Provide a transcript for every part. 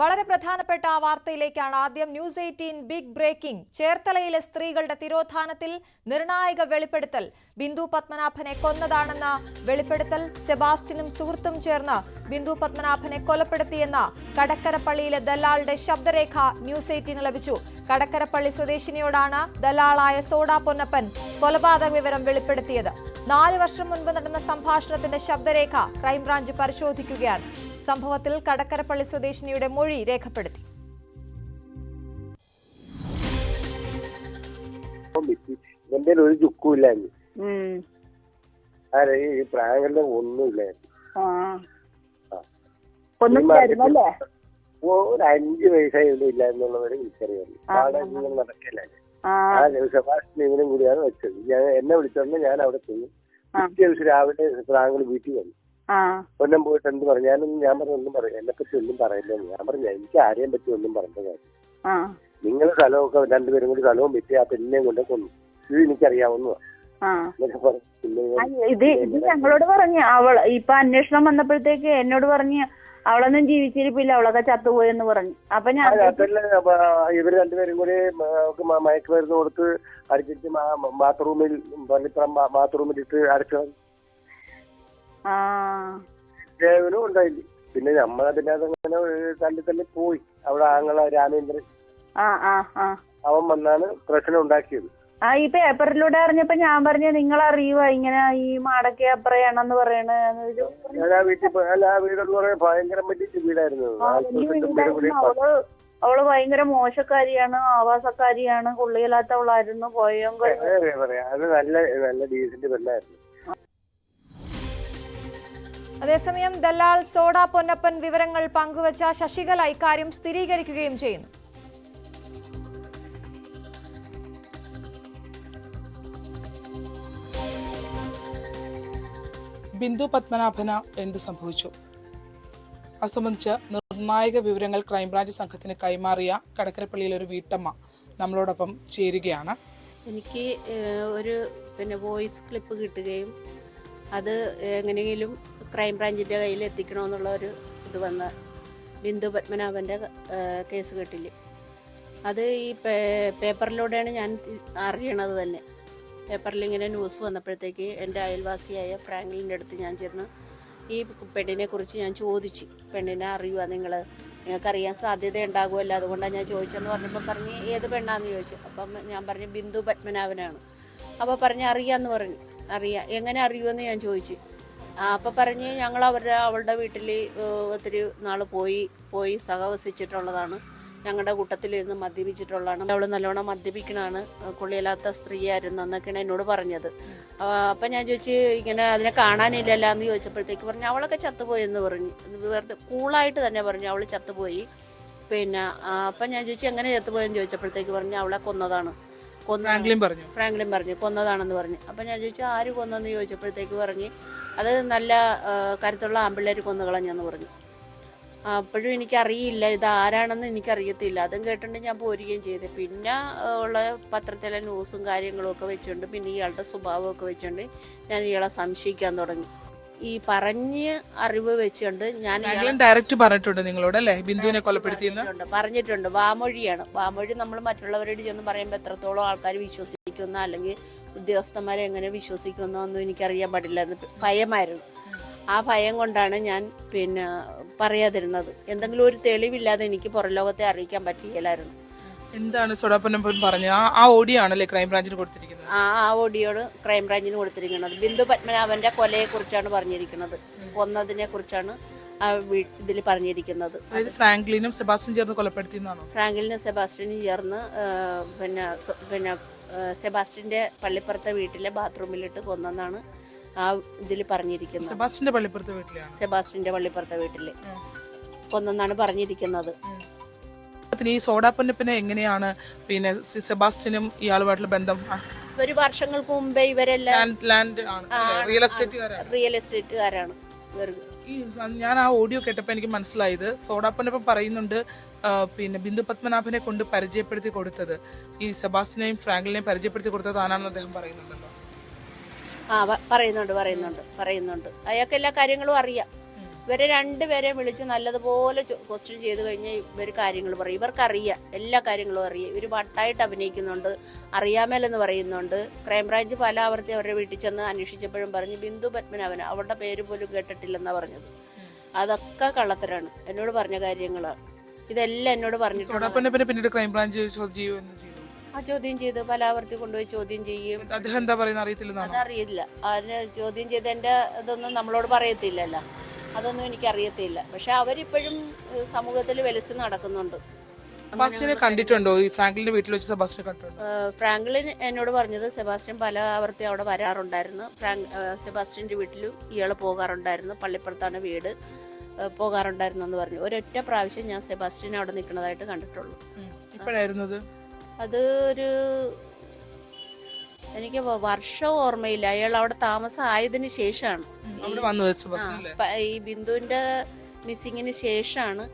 വളരെ പ്രധാനപ്പെട്ട വാർത്തയിലേക്കാണ് ആദ്യം. News 18 big breaking. ചേർത്തലയിലെ സ്ത്രീകളുടെ തിരോധാനത്തിൽ നിർണായക വെളിപ്പെടുത്തൽ. ബിന്ദു പത്മനാഭനെ കൊന്നതാണെന്ന വെളിപ്പെടുത്തൽ. സെബാസ്റ്റ്യനും സുഹൃത്തും ചേർന്ന് ബിന്ദു പത്മനാഭനെ കൊലപ്പെടുത്തിയെന്ന കടക്കരപ്പള്ളിയിലെ ദല്ലാളുടെ ശബ്ദരേഖ ന്യൂസ് 18 ലഭിച്ചു. കടക്കരപ്പള്ളി സ്വദേശിനിയോടാണ് ദല്ലാളായ സോഡ പൊന്നപ്പൻ കൊലപാതക വിവരം വെളിപ്പെടുത്തിയത്. 4 വർഷം മുൻപ് നടന്ന സംഭാഷണത്തിന്റെ ശബ്ദരേഖ ക്രൈംബ്രാഞ്ച് പരിശോധിക്കുകയാണ്. സംഭവത്തിൽ കടക്കരപ്പള്ളി സ്വദേശിനിയുടെ മൊഴി രേഖപ്പെടുത്തി. എന്റെ ഒരു ചുക്കുമില്ലായിരുന്നു, ഈ പ്രായങ്ങളുടെ ഒന്നുമില്ലായിരുന്നു. ഒരു 5 വയസ്സായൊന്നും ഇല്ല എന്നുള്ളവരെ എനിക്കറിയാം. നടക്കില്ല. സെബാസ്റ്റ്യൻ ഇവനും കൂടിയാണ് വെച്ചത്. എന്നെ വിളിച്ചോണ്ട് ഞാൻ അവിടെ പോയി. പിറ്റേ ദിവസം രാവിലെ പ്രായങ്ങൾ വീട്ടിൽ വന്നു. കൊല്ലം പോയിട്ട് എന്ത് പറഞ്ഞു? ഞാൻ പറഞ്ഞു ഒന്നും പറയും, എന്നെ പറ്റി ഒന്നും പറയില്ലെന്ന്. ഞാൻ പറഞ്ഞു എനിക്ക് ആരെയും പറ്റി ഒന്നും പറഞ്ഞ കാര്യം. നിങ്ങൾ സ്ഥലമൊക്കെ രണ്ടുപേരും കൂടി സ്ഥലവും പറ്റി ആ പെണ്ണിനെയും കൊണ്ട് കൊന്നു. ഇത് എനിക്കറിയാവുന്നതാ. ഇത് ഞങ്ങളോട് പറഞ്ഞു. ഇപ്പൊ അന്വേഷണം വന്നപ്പോഴത്തേക്ക് എന്നോട് പറഞ്ഞു അവളൊന്നും ജീവിച്ചിരിപ്പില്ല, അവളൊക്കെ ചത്തുപോയെന്ന് പറഞ്ഞു. അപ്പൊ ഞാൻ ഇവര് രണ്ടുപേരും കൂടി മയക്കുമരുന്ന് കൊടുത്ത് അടിച്ചിട്ട് ബാത്റൂമിൽ ബാത്റൂമിലിട്ട് അടച്ചു ഉണ്ടായില്ല. പിന്നെ നമ്മളതിന്റെ അതങ്ങനെ തല്ലി പോയി. അവിടെ ആങ്ങള രാമേന്ദ്രൻ അവൻ വന്നാണ് പ്രശ്നം ഉണ്ടാക്കിയത്. ഈ പേപ്പറിലൂടെ അറിഞ്ഞപ്പോ ഞാൻ പറഞ്ഞു നിങ്ങൾ അറിയുക ഇങ്ങനെ ഈ മാടക്കെ അപ്പറയാണെന്ന് പറയണ. ഞാൻ ആ വീടെന്ന് പറയാൻ ഭയങ്കര വലിയ വീടായിരുന്നു. അവള് ഭയങ്കര മോശക്കാരിയാണ്, ആവാസക്കാരിയാണ്, കൊള്ളിയില്ലാത്തവളായിരുന്നു. അത് നല്ല ഡീസന്റ് പെണ്ണായിരുന്നു. അതേസമയം ദല്ലാൾ സോഡ പൊന്നപ്പൻ വിവരങ്ങൾ പങ്കുവച്ച ശശികല ഇക്കാര്യം സ്ഥിരീകരിക്കുകയും ചെയ്യുന്നു. ബിന്ദു പത്മനാഭന് എന്ത് സംഭവിച്ചു? അത് സംബന്ധിച്ച് നിർണായക വിവരങ്ങൾ ക്രൈംബ്രാഞ്ച് സംഘത്തിന് കൈമാറിയ കടക്കരപ്പള്ളിയിലെ ഒരു വീട്ടമ്മ നമ്മളോടൊപ്പം ചേരുകയാണ്. എനിക്ക് ഒരു വോയിസ് ക്ലിപ്പ് കിട്ടുകയും അത് എങ്ങനെയെങ്കിലും ക്രൈംബ്രാഞ്ചിൻ്റെ കയ്യിൽ എത്തിക്കണമെന്നുള്ള ഒരു ഇത് വന്ന ബിന്ദു പത്മനാഭൻ്റെ കേസ് കെട്ടിൽ അത് ഈ പേപ്പറിലൂടെയാണ് ഞാൻ അറിയണത് തന്നെ. പേപ്പറിൽ ഇങ്ങനെ ന്യൂസ് വന്നപ്പോഴത്തേക്ക് എൻ്റെ അയൽവാസിയായ ഫ്രാങ്ക്ലിൻ്റെ അടുത്ത് ഞാൻ ചെന്ന് ഈ പെണ്ണിനെ കുറിച്ച് ഞാൻ ചോദിച്ചു. പെണ്ണിനെ അറിയുക നിങ്ങൾക്കറിയാൻ സാധ്യത ഉണ്ടാകുമല്ലോ, അതുകൊണ്ടാണ് ഞാൻ ചോദിച്ചെന്ന് പറഞ്ഞപ്പോൾ പറഞ്ഞ് ഏത് പെണ്ണാന്ന് ചോദിച്ചു. അപ്പം ഞാൻ പറഞ്ഞു ബിന്ദു പത്മനാഭനാണ്. അപ്പോൾ പറഞ്ഞ് അറിയാമെന്ന് പറഞ്ഞു. എങ്ങനെ അറിയുമെന്ന് ഞാൻ ചോദിച്ചു. അപ്പം പറഞ്ഞ് ഞങ്ങൾ അവളുടെ വീട്ടിൽ ഒത്തിരി നാൾ പോയി സഹവസിച്ചിട്ടുള്ളതാണ്. ഞങ്ങളുടെ കൂട്ടത്തിലിരുന്ന് മദ്യപിച്ചിട്ടുള്ളതാണ്. അവൾ നല്ലോണം മദ്യപിക്കണതാണ്, കൊള്ളിയില്ലാത്ത സ്ത്രീയായിരുന്നു എന്നൊക്കെയാണ് എന്നോട് പറഞ്ഞത്. അപ്പം ഞാൻ ചോദിച്ചു ഇങ്ങനെ അതിനെ കാണാനില്ലല്ലോ എന്ന് ചോദിച്ചപ്പോഴത്തേക്ക് പറഞ്ഞു അവളൊക്കെ ചത്തുപോയെന്ന് പറഞ്ഞു. വെറുതെ കൂളായിട്ട് തന്നെ പറഞ്ഞു അവൾ ചത്തുപോയി. പിന്നെ അപ്പം ഞാൻ ചോദിച്ചു എങ്ങനെ ചത്തുപോയെന്ന് ചോദിച്ചപ്പോഴത്തേക്ക് പറഞ്ഞു അവളെ കൊന്നതാണ്. ഫ്രാങ്ക്ലിൻ പറഞ്ഞു കൊന്നതാണെന്ന് പറഞ്ഞു. അപ്പം ഞാൻ ചോദിച്ചു ആര് കൊന്നെന്ന് ചോദിച്ചപ്പോഴത്തേക്ക് പറഞ്ഞ് അത് നല്ല കരുത്തുള്ള ആമ്പിള്ളേർ കൊന്നുകളഞ്ഞെന്ന് പറഞ്ഞു. അപ്പോഴും എനിക്കറിയില്ല ഇത് ആരാണെന്ന് എനിക്കറിയത്തില്ല. അതും കേട്ടിട്ട് ഞാൻ പോരുകയും ചെയ്തു. പിന്നെ ഉള്ള പത്രത്തിലെ ന്യൂസും കാര്യങ്ങളും ഒക്കെ വെച്ചുകൊണ്ട് പിന്നെ ഇയാളുടെ സ്വഭാവമൊക്കെ വെച്ചുകൊണ്ട് ഞാൻ ഇയാളെ സംശയിക്കാൻ തുടങ്ങി. ഈ പറഞ്ഞ് അറിവ് വെച്ചുകൊണ്ട് ഞാൻ ഡയറക്റ്റ് പറഞ്ഞിട്ടുണ്ട് നിങ്ങളോട് അല്ലേ ബിന്ദുവിനെ കൊലപ്പെടുത്തിയെന്ന് പറഞ്ഞിട്ടുണ്ട്. വാമൊഴിയാണ്. വാമൊഴി നമ്മൾ മറ്റുള്ളവരോട് ചെന്ന് പറയുമ്പോൾ എത്രത്തോളം ആൾക്കാർ വിശ്വസിക്കുന്ന അല്ലെങ്കിൽ ഉദ്യോഗസ്ഥന്മാരെ എങ്ങനെ വിശ്വസിക്കുന്നൊന്നും എനിക്കറിയാൻ പാടില്ലായിരുന്നു. ഭയമായിരുന്നു. ആ ഭയം കൊണ്ടാണ് ഞാൻ പിന്നെ പറയാതിരുന്നത്. എന്തെങ്കിലും ഒരു തെളിവില്ലാതെ എനിക്ക് പുറം ലോകത്തെ അറിയിക്കാൻ പറ്റിയില്ലായിരുന്നു. എന്താണ് സോഡാപ്പൊന്നപ്പൻ പറഞ്ഞത്? ആ ഓഡിയോ ആണല്ലേ ക്രൈംബ്രാഞ്ചിന് കൊടുത്തിരിക്കുന്നത്? ആ ഓഡിയോട് ക്രൈംബ്രാഞ്ചിന് കൊടുത്തിരിക്കുന്നത് ബിന്ദു പത്മനാഭന്റെ കൊലയെ കുറിച്ചാണ് പറഞ്ഞിരിക്കുന്നത്. കൊന്നതിനെ കുറിച്ചാണ് ആ ഇതിൽ പറഞ്ഞിരിക്കുന്നത്. ഫ്രാങ്ക്ലിനും സെബാസ്റ്റ്യനും ചേർന്ന് കൊലപ്പെടുത്തിയെന്നാണോ? ഫ്രാങ്ക്ലിനും സെബാസ്റ്റ്യനും ചേർന്ന് പിന്നെ സെബാസ്റ്റ്യന്റെ പള്ളിപ്പുറത്തെ വീട്ടിലെ ബാത്റൂമിലിട്ട് കൊന്നെന്നാണ് ആ ഇതിൽ പറഞ്ഞിരിക്കുന്നത്. സെബാസ്റ്റ്യന്റെ പള്ളിപ്പുറത്തെ വീട്ടില് കൊന്നെന്നാണ് പറഞ്ഞിരിക്കുന്നത്. ഈ സോഡാപ്പൊന്നപ്പനെ എങ്ങനെയാണ് പിന്നെ സെബാസ്റ്റ്യനും ഇയാളുമായിട്ടുള്ള ബന്ധം? ഒരു വർഷങ്ങൾക്ക് മുമ്പേ ഇവരെല്ലാം റിയൽ എസ്റ്റേറ്റുകാരാണ്. ഞാൻ ആ ഓഡിയോ കേട്ടപ്പോൾ എനിക്ക് മനസ്സിലായത് സോഡാപ്പൊന്നപ്പൻ പറയുന്നുണ്ട് പിന്നെ ബിന്ദു പത്മനാഭനെ കൊണ്ട് പരിചയപ്പെടുത്തി കൊടുത്തത് ഈ സെബാസ്റ്റ്യനെയും ഫ്രാങ്ക്ലിനെയും പരിചയപ്പെടുത്തി കൊടുത്തത് താനാണെന്ന് അദ്ദേഹം പറയുന്നുണ്ടല്ലോ. പറയുന്നുണ്ട്. അയാൾക്ക് എല്ലാ കാര്യങ്ങളും അറിയാം. ഇവരെ രണ്ടുപേരെയും വിളിച്ച് നല്ലതുപോലെ ക്വസ്റ്റ്യൻ ചെയ്ത് കഴിഞ്ഞാൽ ഇവർ കാര്യങ്ങൾ പറയും. ഇവർക്കറിയാം, എല്ലാ കാര്യങ്ങളും അറിയാം. ഇവർ വട്ടായിട്ട് അഭിനയിക്കുന്നുണ്ട്, അറിയാമല്ലെന്ന് പറയുന്നുണ്ട്. ക്രൈംബ്രാഞ്ച് പല ആവർത്തി അവരുടെ വീട്ടിൽ ചെന്ന് അന്വേഷിച്ചപ്പോഴും പറഞ്ഞ് ബിന്ദു പത്മനാഭൻ അവരുടെ പേര് പോലും കേട്ടിട്ടില്ലെന്നാണ് പറഞ്ഞത്. അതൊക്കെ കള്ളത്തരാണ്. എന്നോട് പറഞ്ഞ കാര്യങ്ങളാണ് ഇതെല്ലാം. എന്നോട് പറഞ്ഞിട്ടുണ്ട്. പിന്നീട് ക്രൈംബ്രാഞ്ച് ചോദ്യം ചെയ്ത് പലാവർത്തി കൊണ്ടുപോയി ചോദ്യം ചെയ്യും. അദ്ദേഹം എന്താ പറയുന്നത് അറിയത്തില്ല. അതറിയില്ല. അതിന് ചോദ്യം ചെയ്തതിന്റെ ഇതൊന്നും നമ്മളോട് പറയത്തില്ലല്ലോ. അതൊന്നും എനിക്കറിയത്തില്ല. പക്ഷെ അവരിപ്പോഴും സമൂഹത്തിൽ വെലസ് നടക്കുന്നുണ്ട്. സെബാസ്റ്റ്യനെ കണ്ടിട്ടുണ്ടോ? ഈ ഫ്രാങ്ക്ലിന്റെ വീട്ടിൽ വെച്ച് സെബാസ്റ്റ്യനെ കണ്ടിട്ടുണ്ടോ? ഫ്രാങ്ക്ലിൻ എന്നോട് പറഞ്ഞത് സെബാസ്റ്റ്യൻ പല ആവർത്തി അവിടെ വരാറുണ്ടായിരുന്നു. സെബാസ്റ്റ്യന്റെ വീട്ടിലും ഇയാൾ പോകാറുണ്ടായിരുന്നു. പള്ളിപ്പുറത്താണ് വീട്, പോകാറുണ്ടായിരുന്നു എന്ന് പറഞ്ഞു. ഒരൊറ്റ പ്രാവശ്യം ഞാൻ സെബാസ്റ്റ്യനെ അവിടെ നിൽക്കുന്നതായിട്ട് കണ്ടിട്ടുള്ളൂ. എപ്പോഴായിരുന്നത് അത്? എനിക്ക് വർഷം ഓർമ്മയില്ല. അയാൾ അവിടെ താമസം ആയതിനു ശേഷമാണ്, ഈ ബിന്ദുവിന്റെ മിസ്സിങ്ങിന് ശേഷമാണ്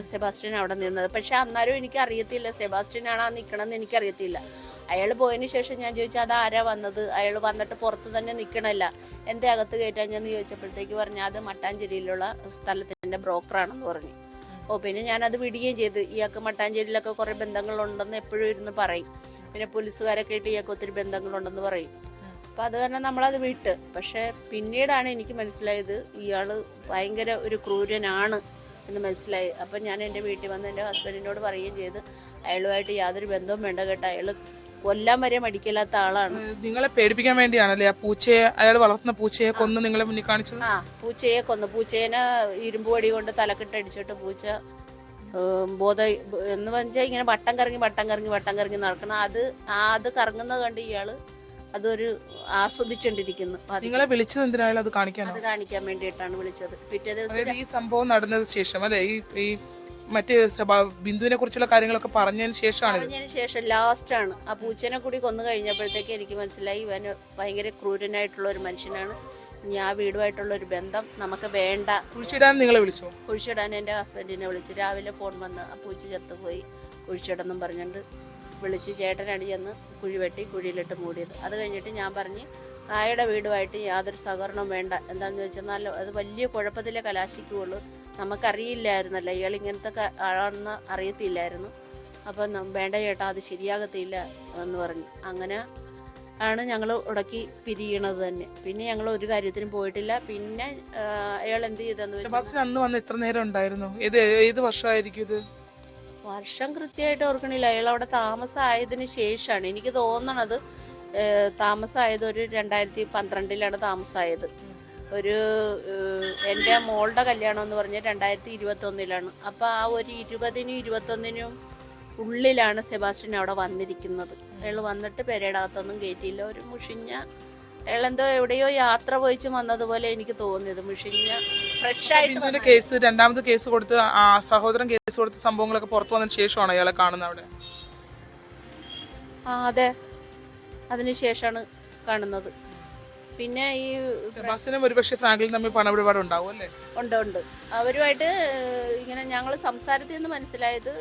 സെബാസ്റ്റ്യൻ അവിടെ നിന്നത്. പക്ഷെ അന്നേരം എനിക്ക് അറിയത്തില്ല സെബാസ്റ്റ്യനാണ് ആ നിൽക്കണമെന്ന് എനിക്കറിയത്തില്ല. അയാൾ പോയതിന് ശേഷം ഞാൻ ചോദിച്ചാൽ അത് ആരാ വന്നത്, അയാൾ വന്നിട്ട് പുറത്ത് തന്നെ നിൽക്കണമല്ല, എന്തേ അകത്ത് കയറ്റാൻ ഞാൻ ചോദിച്ചപ്പോഴത്തേക്ക് പറഞ്ഞു അത് മട്ടാഞ്ചേരിയിലുള്ള സ്ഥലത്തിൻ്റെ ബ്രോക്കറാണെന്ന് പറഞ്ഞു. പിന്നെ ഞാനത് വിടുകയും ചെയ്ത്. ഇയാൾക്ക് മട്ടാഞ്ചേരിയിലൊക്കെ കുറേ ബന്ധങ്ങളുണ്ടെന്ന് എപ്പോഴും ഇരുന്ന് പറയും. പിന്നെ പോലീസുകാരൊക്കെ ആയിട്ട് ഇയാൾക്ക് ഒത്തിരി ബന്ധങ്ങളുണ്ടെന്ന് പറയും. അപ്പം അത് കാരണം നമ്മളത് വിട്ട്. പക്ഷെ പിന്നീടാണ് എനിക്ക് മനസ്സിലായത് ഇയാൾ ഭയങ്കര ഒരു ക്രൂരനാണ് എന്ന് മനസ്സിലായി. അപ്പം ഞാൻ എൻ്റെ വീട്ടിൽ വന്ന് എൻ്റെ ഹസ്ബൻഡിനോട് പറയുകയും ചെയ്ത് അയാളുമായിട്ട് യാതൊരു ബന്ധവും വേണ്ട കേട്ടോ, അയാൾ കൊല്ലാൻ വരെ മടിക്കില്ലാത്ത ആളാണ്. നിങ്ങളെ പേടിപ്പിക്കാൻ വേണ്ടിയാണല്ലേ ആ പൂച്ചയെ, അയാൾ വളർത്തുന്ന പൂച്ചയെ കൊന്ന് നിങ്ങളെ മുന്നിൽ കാണിച്ചത്? പൂച്ചയെ കൊന്നു. പൂച്ചേനെ ഇരുമ്പ് വടി കൊണ്ട് തലക്കിട്ടടിച്ചിട്ട് പൂച്ച എന്ന് വെച്ചാൽ ഇങ്ങനെ വട്ടം കറങ്ങി നടക്കണം. അത് കറങ്ങുന്നത് കണ്ട് ഇയാള് അതൊരു ആസ്വദിച്ചോണ്ടിരിക്കുന്നു. നിങ്ങളെ വിളിച്ചത് എന്തിനാണ്? അത് കാണിക്കാൻ വേണ്ടിയിട്ടാണ് വിളിച്ചത്. പിറ്റേ ദിവസം ഈ സംഭവം നടന്നതിന് ശേഷം അല്ലെ, ഈ മറ്റേ ബിന്ദുവിനെ കുറിച്ചുള്ള കാര്യങ്ങളൊക്കെ പറഞ്ഞതിന് ശേഷം ലാസ്റ്റാണ് ആ പൂച്ചനെ കൂടി കൊന്നു കഴിഞ്ഞപ്പോഴത്തേക്ക് എനിക്ക് മനസ്സിലായി ഇവന് ഭയങ്കര ക്രൂരനായിട്ടുള്ള ഒരു മനുഷ്യനാണ്. ഞാൻ വീടുമായിട്ടുള്ള ഒരു ബന്ധം നമുക്ക് വേണ്ട. കുഴിച്ചിടാൻ നിങ്ങളെ വിളിച്ചോ? കുഴിച്ചിടാൻ എൻ്റെ ഹസ്ബൻഡിനെ വിളിച്ച് രാവിലെ ഫോൺ വന്ന് ആ പൂച്ച ചത്തുപോയി കുഴിച്ചിടെന്നും പറഞ്ഞുകൊണ്ട് വിളിച്ച് ചേട്ടനടി ചെന്ന് കുഴി വെട്ടി കുഴിയിലിട്ട് മൂടിയത്. അത് കഴിഞ്ഞിട്ട് ഞാൻ പറഞ്ഞ് നായയുടെ വീടുമായിട്ട് യാതൊരു സഹകരണവും വേണ്ട. എന്താണെന്ന് വെച്ചെന്നാൽ അത് വലിയ കുഴപ്പത്തിലേ കലാശിക്കുകയുള്ളൂ. നമുക്കറിയില്ലായിരുന്നല്ലോ ഇയാൾ ഇങ്ങനത്തെ ആളാണെന്ന് അറിയത്തില്ലായിരുന്നു. അപ്പം വേണ്ട ചേട്ടാ അത് ശരിയാകത്തില്ല എന്ന് പറഞ്ഞു. അങ്ങനെ ആണ് ഞങ്ങൾ ഉടക്കി പിരിയണത് തന്നെ. പിന്നെ ഞങ്ങൾ ഒരു കാര്യത്തിനും പോയിട്ടില്ല. പിന്നെ അയാൾ എന്ത് ചെയ്തെന്ന് വെച്ചാൽ അന്ന് വന്ന് എത്ര നേരം ഉണ്ടായിരുന്നു? ഏത് വർഷമായിരിക്കും ഇത്? വർഷം കൃത്യമായിട്ട് ഓർക്കണില്ല. അയാൾ അവിടെ താമസമായതിന് ശേഷമാണ് എനിക്ക് തോന്നണത്. താമസമായത് ഒരു 2012 താമസമായത്. എൻ്റെ മോളുടെ കല്യാണം എന്ന് പറഞ്ഞാൽ 2021. അപ്പോൾ ആ ഒരു 20-21 ഉള്ളിലാണ് സെബാസ്റ്റ്യൻ അവിടെ വന്നിരിക്കുന്നത്. അയാൾ വന്നിട്ട് പെരേടകത്തൊന്നും കയറ്റിയില്ല. ഒരു മുഷിഞ്ഞ അയാളെന്തോ എവിടെയോ യാത്ര പോയിച്ച് വന്നതുപോലെ എനിക്ക് തോന്നിയത്. മുഷിഞ്ഞ ഫ്രഷായിട്ട് കേസ്, രണ്ടാമത് കേസ് കൊടുത്ത് സഹോദരൻ കേസ് കൊടുത്ത സംഭവങ്ങളൊക്കെ പുറത്തു വന്നതിന് ശേഷമാണ് അയാളെ കാണുന്നത് അവിടെ. അതെ, അതിനുശേഷമാണ് കാണുന്നത്. പിന്നെ ഈ സെബാസ്റ്റ്യനും ഒരുപക്ഷെ ഫ്രാങ്ക്ലിനും തമ്മിൽ പണമിടപാട് ഉണ്ടാവും അല്ലേ? ഉണ്ട്. അവരുമായിട്ട് ഇങ്ങനെ ഞങ്ങൾ സംസാരത്തിൽ നിന്ന് മനസ്സിലായത്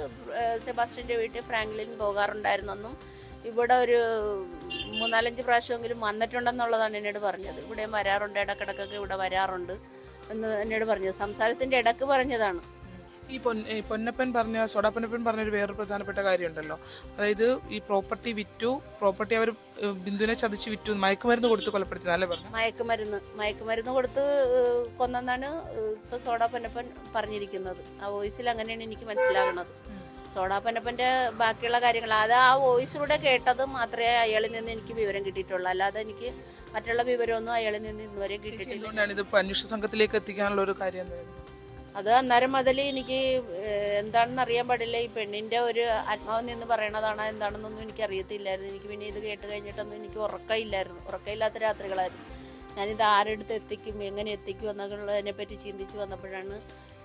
സെബാസ്റ്റ്യൻ്റെ വീട്ടിൽ ഫ്രാങ്ക്ലിൻ പോകാറുണ്ടായിരുന്നെന്നും ഇവിടെ ഒരു 3-4 പ്രാവശ്യമെങ്കിലും വന്നിട്ടുണ്ടെന്നുള്ളതാണ് എന്നോട് പറഞ്ഞത്. ഇവിടെ വരാറുണ്ട്, ഇടക്കിടക്കൊക്കെ ഇവിടെ വരാറുണ്ട് എന്ന് എന്നോട് പറഞ്ഞത്. സംസാരത്തിൻ്റെ ഇടക്ക് പറഞ്ഞതാണ്. ഈ പൊന്നപ്പൻ പറഞ്ഞ സോഡാപ്പൊന്നപ്പൻ പറഞ്ഞൊരു വേറൊരു പ്രധാനപ്പെട്ട കാര്യമുണ്ടല്ലോ, അതായത് ഈ പ്രോപ്പർട്ടി വിറ്റു, പ്രോപ്പർട്ടി അവർ ബിന്ദുവിനെ ചതിച്ച് വിറ്റു, മയക്കുമരുന്ന് കൊടുത്ത് കൊലപ്പെടുത്തി എന്നല്ലേ പറഞ്ഞു? മയക്കുമരുന്ന് കൊടുത്ത് കൊന്നെന്നാണ് ഇപ്പൊ സോഡാപ്പൊന്നപ്പൻ പറഞ്ഞിരിക്കുന്നത്. ആ വോയിസിൽ അങ്ങനെയാണ് എനിക്ക് മനസ്സിലാകുന്നത്. സോഡാപ്പൊന്നപ്പൻ്റെ ബാക്കിയുള്ള കാര്യങ്ങൾ അത് ആ വോയിസിലൂടെ കേട്ടത് മാത്രമേ അയാളിൽ നിന്ന് എനിക്ക് വിവരം കിട്ടിയിട്ടുള്ളൂ. അല്ലാതെ എനിക്ക് മറ്റുള്ള വിവരമൊന്നും അയാളിൽ നിന്ന് ഇന്നുവരെ കിട്ടിയിട്ടില്ല. അന്വേഷണ സംഘത്തിലേക്ക് എത്തിക്കാനുള്ള ഒരു കാര്യം അത് അന്നേരം മുതൽ എനിക്ക് എന്താണെന്ന് അറിയാൻ പാടില്ല. ഈ പെണ്ണിൻ്റെ ഒരു ആത്മാവിൽ നിന്ന് പറയണതാണ് എന്താണെന്നൊന്നും എനിക്ക് അറിയത്തില്ലായിരുന്നു. എനിക്ക് പിന്നെ ഇത് കേട്ട് കഴിഞ്ഞിട്ടൊന്നും എനിക്ക് ഉറക്കമില്ലാത്ത രാത്രികളായിരുന്നു. ഞാനിത് ആരെടുത്ത് എത്തിക്കും, എങ്ങനെ എത്തിക്കും എന്നുള്ളതിനെ പറ്റി ചിന്തിച്ച് വന്നപ്പോഴാണ്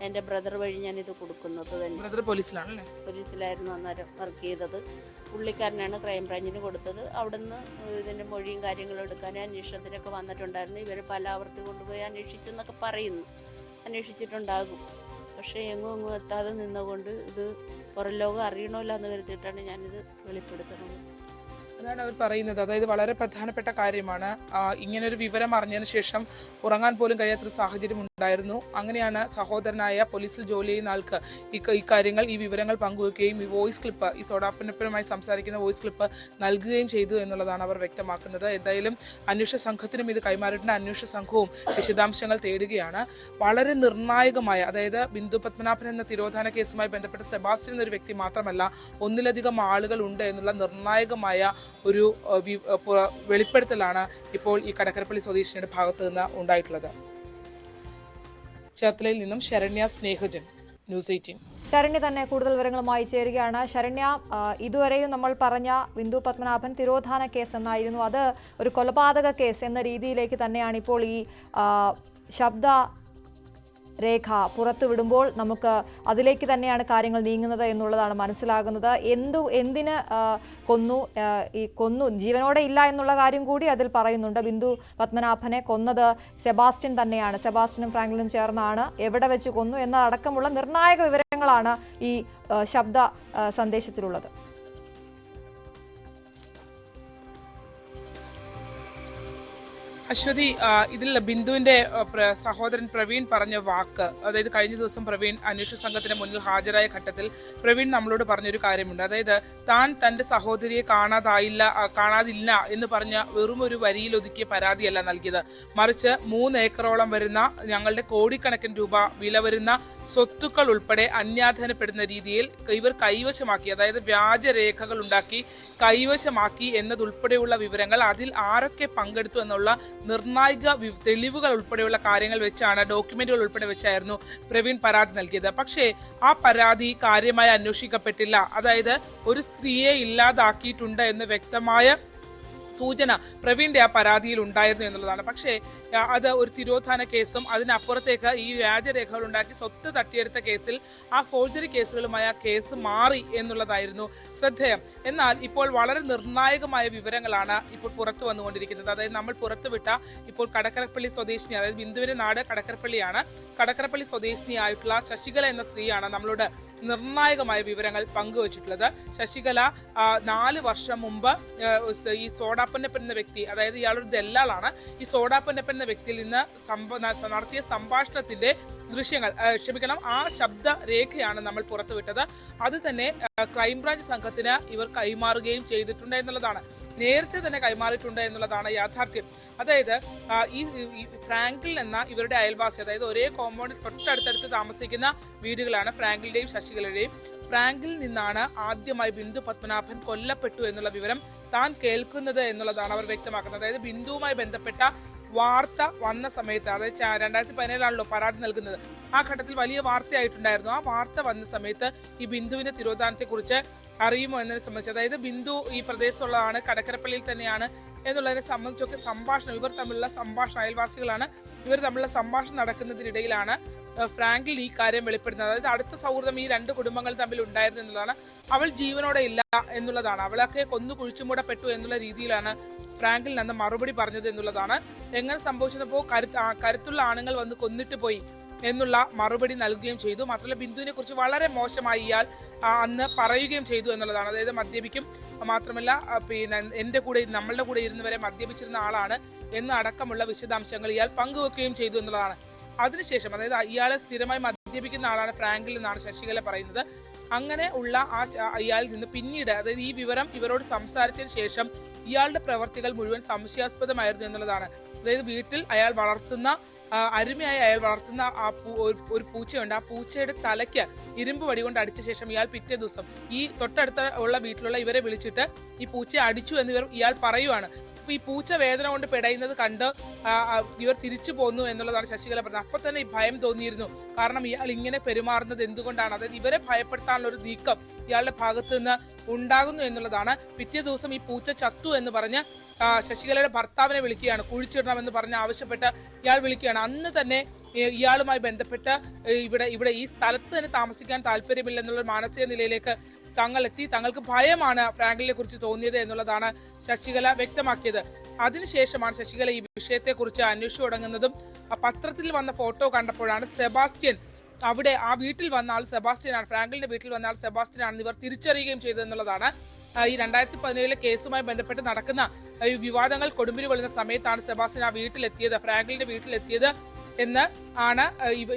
എൻ്റെ ബ്രദർ വഴി ഞാനിത് കൊടുക്കുന്നത് തന്നെ. പോലീസിലായിരുന്നു അന്നേരം വർക്ക് ചെയ്തത്. പുള്ളിക്കാരനാണ് ക്രൈംബ്രാഞ്ചിന് കൊടുത്തത്. അവിടുന്ന് ഇതിൻ്റെ മൊഴിയും കാര്യങ്ങളും എടുക്കാൻ അന്വേഷണത്തിനൊക്കെ വന്നിട്ടുണ്ടായിരുന്നു. ഇവർ പല ആവർത്തി കൊണ്ടുപോയി അന്വേഷിച്ചെന്നൊക്കെ പറയുന്നു. അന്വേഷിച്ചിട്ടുണ്ടാകും. പക്ഷേ എങ്ങും എത്താതെ നിന്നുകൊണ്ട് ഇത് പുറം ലോകം അറിയണമല്ലോ എന്ന് കരുതിയിട്ടാണ് ഞാനിത് വെളിപ്പെടുത്തുന്നത്. അതാണ് അവർ പറയുന്നത്. അതായത് വളരെ പ്രധാനപ്പെട്ട കാര്യമാണ്. ഇങ്ങനൊരു വിവരം അറിഞ്ഞതിന് ശേഷം ഉറങ്ങാൻ പോലും കഴിയാത്തൊരു സാഹചര്യം ഉണ്ടായിരുന്നു. അങ്ങനെയാണ് സഹോദരനായ പോലീസിൽ ജോലി ചെയ്യുന്ന ആൾക്ക് ഇക്കാര്യങ്ങൾ ഈ വിവരങ്ങൾ പങ്കുവെക്കുകയും ഈ വോയിസ് ക്ലിപ്പ് ഈ സോഡാപ്പനപ്പനുമായി സംസാരിക്കുന്ന വോയിസ് ക്ലിപ്പ് നൽകുകയും ചെയ്തു എന്നുള്ളതാണ് അവർ വ്യക്തമാക്കുന്നത്. എന്തായാലും അന്വേഷണ സംഘത്തിനും ഇത് കൈമാറിയിട്ടുണ്ട്. അന്വേഷണ സംഘവും വിശദാംശങ്ങൾ തേടുകയാണ്. വളരെ നിർണായകമായ, അതായത് ബിന്ദു പത്മനാഭൻ എന്ന തിരോധാന കേസുമായി ബന്ധപ്പെട്ട സെബാസ്റ്റ്യൻ എന്നൊരു വ്യക്തി മാത്രമല്ല, ഒന്നിലധികം ആളുകൾ ഉണ്ട് എന്നുള്ള നിർണായകമായ ഒരു വെളിപ്പെടുത്തലാണ് ഇപ്പോൾ ഈ കടക്കരപ്പള്ളി സ്വദേശിനിയുടെ ഭാഗത്ത് നിന്ന് ഉണ്ടായിട്ടുള്ളത്. ചേർത്തലയിൽ നിന്നും ശരണ്യ സ്നേഹജൻ, ന്യൂസ് 18. ശരണ്യ തന്നെ കൂടുതൽ വിവരങ്ങളുമായി ചേരുകയാണ്. ശരണ്യ, ഇതുവരെയും നമ്മൾ പറഞ്ഞ ബിന്ദു പത്മനാഭൻ തിരോധാന കേസ് എന്നായിരുന്നു, അത് ഒരു കൊലപാതക കേസ് എന്ന രീതിയിലേക്ക് തന്നെയാണ് ഇപ്പോൾ ഈ ശബ്ദ രേഖ പുറത്തുവിടുമ്പോൾ നമുക്ക് അതിലേക്ക് തന്നെയാണ് കാര്യങ്ങൾ നീങ്ങുന്നത് എന്നുള്ളതാണ് മനസ്സിലാകുന്നത്. എന്തിന് കൊന്നു ജീവനോടെ ഇല്ല എന്നുള്ള കാര്യം കൂടി അതിൽ പറയുന്നുണ്ട്. ബിന്ദു പത്മനാഭനെ കൊന്നത് സെബാസ്റ്റ്യൻ തന്നെയാണ്, സെബാസ്റ്റ്യനും ഫ്രാങ്ക്ലിനും ചേർന്നാണ്. എവിടെ വെച്ച് കൊന്നു എന്നതടക്കമുള്ള നിർണായക വിവരങ്ങളാണ് ഈ ശബ്ദ സന്ദേശത്തിലുള്ളത്. അശ്വതി, ഇതിൽ ബിന്ദുവിന്റെ സഹോദരൻ പ്രവീൺ പറഞ്ഞ വാക്ക്, അതായത് കഴിഞ്ഞ ദിവസം പ്രവീൺ അന്വേഷണ സംഘത്തിന് മുന്നിൽ ഹാജരായ ഘട്ടത്തിൽ പ്രവീൺ നമ്മളോട് പറഞ്ഞൊരു കാര്യമുണ്ട്. അതായത് താൻ തന്റെ സഹോദരിയെ കാണാതില്ല എന്ന് പറഞ്ഞ വെറും ഒരു വരിയിൽ ഒതുക്കിയ പരാതിയല്ല നൽകിയത്, മറിച്ച് 3 ഏക്കറോളം വരുന്ന ഞങ്ങളുടെ കോടിക്കണക്കിന് രൂപ വില വരുന്ന സ്വത്തുക്കൾ ഉൾപ്പെടെ അന്യാധീനപ്പെടുന്ന രീതിയിൽ ഇവർ കൈവശമാക്കി, അതായത് വ്യാജരേഖകൾ ഉണ്ടാക്കി കൈവശമാക്കി എന്നതുൾപ്പെടെയുള്ള വിവരങ്ങൾ, അതിൽ ആരൊക്കെ പങ്കെടുത്തു എന്നുള്ള നിർണായക തെളിവുകൾ ഉൾപ്പെടെയുള്ള കാര്യങ്ങൾ വെച്ചാണ്, ഡോക്യുമെന്റുകൾ ഉൾപ്പെടെ വെച്ചായിരുന്നു പ്രവീൺ പരാതി നൽകിയത്. പക്ഷേ ആ പരാതി കാര്യമായി അന്വേഷിക്കപ്പെട്ടില്ല. അതായത് ഒരു സ്ത്രീയെ ഇല്ലാതാക്കിയിട്ടുണ്ട് എന്ന് വ്യക്തമായ സൂചന പ്രവീണിന്റെ ആ പരാതിയിൽ ഉണ്ടായിരുന്നു എന്നുള്ളതാണ്. പക്ഷേ അത് ഒരു തിരോധാന കേസും അതിനപ്പുറത്തേക്ക് ഈ വ്യാജരേഖകൾ ഉണ്ടാക്കി സ്വത്ത് തട്ടിയെടുത്ത കേസിൽ ആ ഫോർജറി കേസുകളുമായി ആ കേസ് മാറി എന്നുള്ളതായിരുന്നു ശ്രദ്ധേയം. എന്നാൽ ഇപ്പോൾ വളരെ നിർണായകമായ വിവരങ്ങളാണ് ഇപ്പോൾ പുറത്തു വന്നുകൊണ്ടിരിക്കുന്നത്. അതായത് നമ്മൾ പുറത്തുവിട്ട ഇപ്പോൾ കടക്കരപ്പള്ളി സ്വദേശിനി, അതായത് ബിന്ദുവിന്റെ നാട് കടക്കരപ്പള്ളിയാണ്, കടക്കരപ്പള്ളി സ്വദേശിനിയായിട്ടുള്ള ശശികല എന്ന സ്ത്രീയാണ് നമ്മളോട് നിർണായകമായ വിവരങ്ങൾ പങ്കുവച്ചിട്ടുള്ളത്. ശശികല 4 വർഷം മുമ്പ് ഈ സോഡാപ്പന്നപ്പൻ എന്ന വ്യക്തി, അതായത് ഇയാളൊരു ദല്ലാളാണ്, ഈ സോഡാപ്പന്നപ്പൻ എന്ന വ്യക്തിയിൽ നിന്ന് നടത്തിയ സംഭാഷണത്തിന്റെ ദൃശ്യങ്ങൾ, ആ ശബ്ദ രേഖയാണ് നമ്മൾ പുറത്തുവിട്ടത്. അത് തന്നെ ക്രൈംബ്രാഞ്ച് സംഘത്തിന് ഇവർ കൈമാറുകയും ചെയ്തിട്ടുണ്ട് എന്നുള്ളതാണ്, നേരത്തെ തന്നെ കൈമാറിയിട്ടുണ്ട് എന്നുള്ളതാണ് യാഥാർത്ഥ്യം. അതായത് ഈ ഫ്രാങ്ക്ലിൻ എന്ന ഇവരുടെ അയൽവാസി, അതായത് ഒരേ കോമ്പൗണ്ടിൽ തൊട്ടടുത്തടുത്ത് താമസിക്കുന്ന വീടുകളാണ് ഫ്രാങ്ക്ലിന്റെയും ശശികലയുടെയും. ഫ്രാങ്കിൽ നിന്നാണ് ആദ്യമായി ബിന്ദു പത്മനാഭൻ കൊല്ലപ്പെട്ടു എന്നുള്ള വിവരം താൻ കേൾക്കുന്നത് എന്നുള്ളതാണ് അവർ വ്യക്തമാക്കുന്നത്. അതായത് ബിന്ദുവുമായി ബന്ധപ്പെട്ട വാർത്ത വന്ന സമയത്ത്, അതായത് 2017 പരാതി നൽകുന്നത്, ആ ഘട്ടത്തിൽ വലിയ വാർത്തയായിട്ടുണ്ടായിരുന്നു. ആ വാർത്ത വന്ന സമയത്ത് ഈ ബിന്ദുവിന്റെ തിരോധാനത്തെ കുറിച്ച് അറിയുമോ എന്നതിനെ സംബന്ധിച്ച്, അതായത് ബിന്ദു ഈ പ്രദേശത്തുള്ളതാണ്, കടക്കരപ്പള്ളിയിൽ തന്നെയാണ് എന്നുള്ളതിനെ സംബന്ധിച്ചൊക്കെ സംഭാഷണം, ഇവർ തമ്മിലുള്ള സംഭാഷണം, അയൽവാസികളാണ്, ഇവർ തമ്മിലുള്ള സംഭാഷണം നടക്കുന്നതിനിടയിലാണ് ഫ്രാങ്കിൽ ഈ കാര്യം വെളിപ്പെടുന്നത്. അതായത് അടുത്ത സൗഹൃദം ഈ 2 കുടുംബങ്ങൾ തമ്മിൽ ഉണ്ടായിരുന്നു എന്നുള്ളതാണ്. അവൾ ജീവനോടെ ഇല്ല എന്നുള്ളതാണ്, അവളൊക്കെ കൊന്നു കുഴിച്ചുമൂടപ്പെട്ടു എന്നുള്ള രീതിയിലാണ് ഫ്രാങ്കിൽ അന്ന് മറുപടി പറഞ്ഞത് എന്നുള്ളതാണ്. എങ്ങനെ സംഭവിച്ചപ്പോൾ കരുത്തുള്ള ആണുങ്ങൾ വന്ന് കൊന്നിട്ട് പോയി എന്നുള്ള മറുപടി നൽകുകയും ചെയ്തു. മാത്രമല്ല ബിന്ദുവിനെ കുറിച്ച് വളരെ മോശമായി ഇയാൾ അന്ന് പറയുകയും ചെയ്തു എന്നുള്ളതാണ്. അതായത് മദ്യപിക്കും, മാത്രമല്ല നമ്മളുടെ കൂടെ ഇരുന്നവരെ മദ്യപിച്ചിരുന്ന ആളാണ് എന്ന് അടക്കമുള്ള വിശദാംശങ്ങൾ ഇയാൾ പങ്കുവെക്കുകയും ചെയ്തു എന്നുള്ളതാണ്. അതിനുശേഷം, അതായത് ഇയാളെ സ്ഥിരമായി മദ്യപിക്കുന്ന ആളാണ് ഫ്രാങ്കിൽ എന്നാണ് ശശികല പറയുന്നത്. അങ്ങനെ ഉള്ള ഇയാളിൽ നിന്ന് പിന്നീട്, അതായത് ഈ വിവരം ഇവരോട് സംസാരിച്ചതിന് ശേഷം ഇയാളുടെ പ്രവർത്തികൾ മുഴുവൻ സംശയാസ്പദമായിരുന്നു എന്നുള്ളതാണ്. അതായത് വീട്ടിൽ അരുമയായി അയാൾ വളർത്തുന്ന ഒരു പൂച്ചയുണ്ട്. ആ പൂച്ചയുടെ തലയ്ക്ക് ഇരുമ്പ് വടി കൊണ്ട് അടിച്ച ശേഷം ഇയാൾ പിറ്റേ ദിവസം ഈ തൊട്ടടുത്ത ഉള്ള വീട്ടിലുള്ള ഇവരെ വിളിച്ചിട്ട് ഈ പൂച്ചയെ അടിച്ചു എന്ന് ഇയാൾ പറയുവാണ്. അപ്പൊ ഈ പൂച്ച വേദന കൊണ്ട് പിടയുന്നത് കണ്ട് ഇവർ തിരിച്ചു പോന്നു എന്നുള്ളതാണ് ശശികല പറഞ്ഞത്. അപ്പൊ തന്നെ ഈ ഭയം തോന്നിയിരുന്നു. കാരണം ഇയാൾ ഇങ്ങനെ പെരുമാറുന്നത് എന്തുകൊണ്ടാണ്, അതായത് ഇവരെ ഭയപ്പെടുത്താനുള്ള ഒരു നീക്കം ഇയാളുടെ ഭാഗത്ത് നിന്ന് ഉണ്ടാകുന്നു എന്നുള്ളതാണ്. പിറ്റേ ദിവസം ഈ പൂച്ച ചത്തു എന്ന് പറഞ്ഞ് ശശികലയുടെ ഭർത്താവിനെ വിളിക്കുകയാണ്, കുഴിച്ചിടണമെന്ന് പറഞ്ഞ് ആവശ്യപ്പെട്ട് ഇയാൾ വിളിക്കുകയാണ്. അന്ന് തന്നെ ഇയാളുമായി ബന്ധപ്പെട്ട് ഇവിടെ ഈ സ്ഥലത്ത് തന്നെ താമസിക്കാൻ താല്പര്യമില്ലെന്നുള്ള മാനസിക നിലയിലേക്ക് തങ്ങൾക്ക് ഭയമാണ് ഫ്രാങ്കിലിനെ കുറിച്ച് തോന്നിയത് എന്നുള്ളതാണ് ശശികല വ്യക്തമാക്കിയത്. അതിനുശേഷമാണ് ശശികല ഈ വിഷയത്തെക്കുറിച്ച് അന്വേഷിച്ചു തുടങ്ങുന്നതും. പത്രത്തിൽ വന്ന ഫോട്ടോ കണ്ടപ്പോഴാണ് സെബാസ്റ്റ്യൻ, അവിടെ ആ വീട്ടിൽ വന്ന ആൾ സെബാസ്റ്റ്യനാണ്, ഫ്രാങ്കിലിന്റെ വീട്ടിൽ വന്ന ആൾ സെബാസ്റ്റ്യനാണെന്ന് ഇവർ തിരിച്ചറിയുകയും ചെയ്തതെന്നുള്ളതാണ്. ഈ 2017 കേസുമായി ബന്ധപ്പെട്ട് നടക്കുന്ന ഈ വിവാദങ്ങൾ കൊടുമ്പിരി കൊള്ളുന്ന സമയത്താണ് സെബാസ്റ്റ്യൻ ആ വീട്ടിലെത്തിയത്, ഫ്രാങ്കിലിന്റെ വീട്ടിലെത്തിയത് എന്ന് ആണ്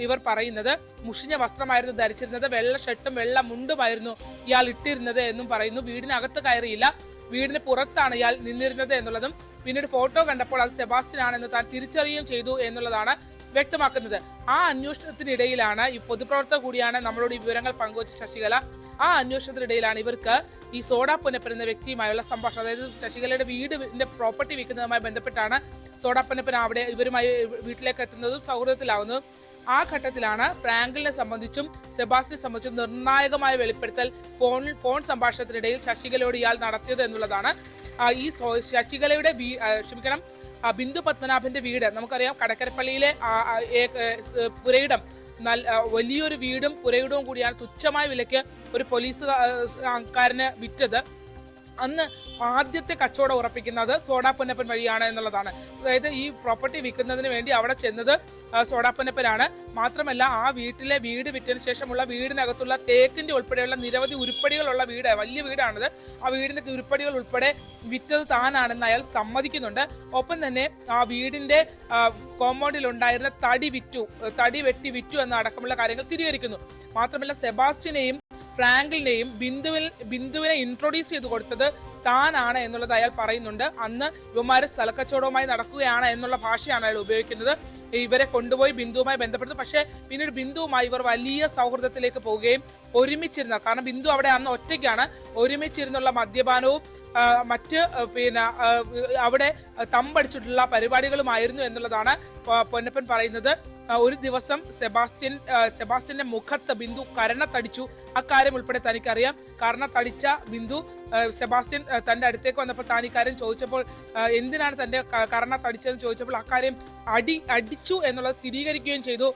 ഇവർ പറയുന്നത്. മുഷിഞ്ഞ വസ്ത്രമായിരുന്നു ധരിച്ചിരുന്നത്, വെള്ള ഷർട്ടും വെള്ള മുണ്ടുമായിരുന്നു ഇയാൾ ഇട്ടിരുന്നത് എന്നും പറയുന്നു. വീടിനകത്ത് കയറിയില്ല, വീടിന് പുറത്താണ് ഇയാൾ നിന്നിരുന്നത് എന്നുള്ളതും പിന്നീട് ഫോട്ടോ കണ്ടപ്പോൾ അത് സെബാസ്റ്റ്യൻ ആണെന്ന് താൻ തിരിച്ചറിയുകയും ചെയ്തു എന്നുള്ളതാണ് വ്യക്തമാക്കുന്നത്. ആ അന്വേഷണത്തിനിടയിലാണ് ഈ പൊതുപ്രവർത്തക കൂടിയാണ് നമ്മളോട് ഈ വിവരങ്ങൾ പങ്കുവച്ച ശശികല. ആ അന്വേഷണത്തിനിടയിലാണ് ഇവർക്ക് ഈ സോഡാ പൊന്നപ്പൻ എന്ന വ്യക്തിയുമായുള്ള സംഭാഷണം, അതായത് ശശികലയുടെ വീടിന്റെ പ്രോപ്പർട്ടി വിൽക്കുന്നതുമായി ബന്ധപ്പെട്ടാണ് സോഡാ പൊന്നപ്പൻ അവിടെ ഇവരുമായി വീട്ടിലേക്ക് എത്തുന്നതും സൗഹൃദത്തിലാവുന്നതും. ആ ഘട്ടത്തിലാണ് ഫ്രാങ്കിളിനെ സംബന്ധിച്ചും സെബാസ്റ്റ്യനെ സംബന്ധിച്ചും നിർണായകമായ വെളിപ്പെടുത്തൽ ഫോൺ സംഭാഷണത്തിനിടയിൽ ശശികലയോട് ഇയാൾ നടത്തിയത് എന്നുള്ളതാണ്. ഈ ശശികലയുടെ ബിന്ദു പത്മനാഭന്റെ വീട് നമുക്കറിയാം, കടക്കരപ്പള്ളിയിലെ പുരയിടം വലിയൊരു വീടും പുരയിടവും കൂടിയാണ് തുച്ഛമായ വിലയ്ക്ക് ഒരു പോലീസുകാരന് വിറ്റത്. അന്ന് ആദ്യത്തെ കച്ചവടം ഉറപ്പിക്കുന്നത് സോഡാ പൊന്നപ്പൻ വഴിയാണ് എന്നുള്ളതാണ്. അതായത് ഈ പ്രോപ്പർട്ടി വിൽക്കുന്നതിന് വേണ്ടി അവിടെ ചെന്നത് സോഡാ പൊന്നപ്പനാണ്. മാത്രമല്ല ആ വീട് വിറ്റതിന് ശേഷമുള്ള വീടിനകത്തുള്ള തേക്കിന്റെ ഉൾപ്പെടെയുള്ള നിരവധി ഉരുപ്പടികളുള്ള വീട്, വലിയ വീടാണിത്. ആ വീടിന്റെ ഉരുപ്പടികൾ ഉൾപ്പെടെ വിറ്റത് താനാണെന്ന് അയാൾ സമ്മതിക്കുന്നുണ്ട്. ഒപ്പം തന്നെ ആ വീടിന്റെ കോമ്പൗണ്ടിൽ ഉണ്ടായിരുന്ന തടി വെട്ടി വിറ്റു എന്ന അടക്കമുള്ള കാര്യങ്ങൾ സ്ഥിരീകരിക്കുന്നു. മാത്രമല്ല സെബാസ്റ്റ്യനെയും ഫ്രാങ്കിളിനെയും ബിന്ദുവിനെ ഇൻട്രൊഡ്യൂസ് ചെയ്ത് കൊടുത്തത് താനാണ് എന്നുള്ളത് അയാൾ പറയുന്നുണ്ട്. അന്ന് ഇവന്മാര് സ്ഥലക്കച്ചവടവുമായി നടക്കുകയാണ് എന്നുള്ള ഭാഷയാണ് അയാൾ ഉപയോഗിക്കുന്നത്. ഇവരെ കൊണ്ടുപോയി ബിന്ദുവുമായി ബന്ധപ്പെടുന്നു. പക്ഷേ പിന്നീട് ബിന്ദുവുമായി ഇവർ വലിയ സൗഹൃദത്തിലേക്ക് പോവുകയും ഒരുമിച്ചിരുന്ന, കാരണം ബിന്ദു അവിടെ അന്ന് ഒറ്റയ്ക്കാണ്, ഒരുമിച്ചിരുന്നുള്ള മദ്യപാനവും മറ്റ് അവിടെ തമ്പടിച്ചിട്ടുള്ള പരിപാടികളുമായിരുന്നു എന്നുള്ളതാണ് പൊന്നപ്പൻ പറയുന്നത്. ഒരു ദിവസം സെബാസ്റ്റ്യന്റെ മുഖത്ത് ബിന്ദു കരണത്തടിച്ചു. അക്കാര്യം ഉൾപ്പെടെ തനിക്കറിയാം. കരണത്തടിച്ച ബിന്ദു സെബാസ്റ്റ്യൻ തന്റെ അടുത്തേക്ക് വന്നപ്പോൾ താൻ ഇക്കാര്യം ചോദിച്ചപ്പോൾ എന്തിനാണ് തന്റെ കരണത്തടിച്ചതെന്ന് ചോദിച്ചപ്പോൾ അക്കാര്യം അടിച്ചു എന്നുള്ളത് സ്ഥിരീകരിക്കുകയും ചെയ്തു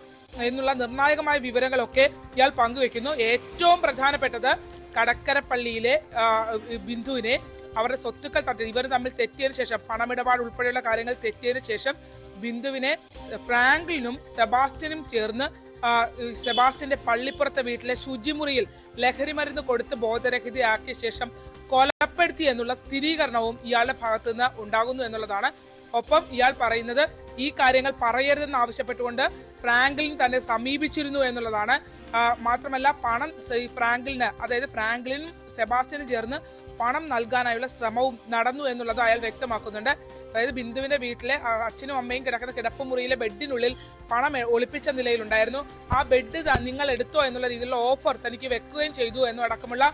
എന്നുള്ള നിർണായകമായ വിവരങ്ങളൊക്കെ ഇയാൾ പങ്കുവെക്കുന്നു. ഏറ്റവും പ്രധാനപ്പെട്ടത് കടക്കരപ്പള്ളിയിലെ ബിന്ദുവിനെ അവരുടെ സ്വത്തുക്കൾ ഇവർ തമ്മിൽ തെറ്റിയതിനു ശേഷം, പണമിടപാട് ഉൾപ്പെടെയുള്ള കാര്യങ്ങൾ തെറ്റിയതിനു ശേഷം ബിന്ദുവിനെ ഫ്രാങ്കിളിനും സെബാസ്റ്റ്യനും ചേർന്ന് സെബാസ്റ്റ്യന്റെ പള്ളിപ്പുറത്തെ വീട്ടിലെ ശുചിമുറിയിൽ ലഹരി മരുന്ന് കൊടുത്ത് ബോധരഹിതയാക്കിയ ശേഷം കൊലപ്പെടുത്തി എന്നുള്ള സ്ഥിരീകരണവും ഇയാളുടെ ഭാഗത്തു നിന്ന് ഉണ്ടാകുന്നു എന്നുള്ളതാണ്. ഒപ്പം ഇയാൾ പറയുന്നത് ഈ കാര്യങ്ങൾ പറയരുതെന്ന് ആവശ്യപ്പെട്ടുകൊണ്ട് ഫ്രാങ്കിളിൻ തന്നെ സമീപിച്ചിരുന്നു എന്നുള്ളതാണ്. മാത്രമല്ല പണം ഫ്രാങ്കിളിന്, അതായത് ഫ്രാങ്കിളിനും സെബാസ്റ്റ്യനും ചേർന്ന് പണം നൽകാനായുള്ള ശ്രമവും നടന്നു എന്നുള്ളത് അയാൾ വ്യക്തമാക്കുന്നുണ്ട്. അതായത് ബിന്ദുവിന്റെ വീട്ടിലെ അച്ഛനും അമ്മയും കിടക്കുന്ന കിടപ്പുമുറിയിലെ ബെഡിനുള്ളിൽ പണം ഒളിപ്പിച്ച നിലയിലുണ്ടായിരുന്നു. ആ ബെഡ് നിങ്ങൾ എടുത്തോ എന്നുള്ള രീതിയിലുള്ള ഓഫർ തനിക്ക് വെക്കുകയും ചെയ്തു എന്നടക്കമുള്ള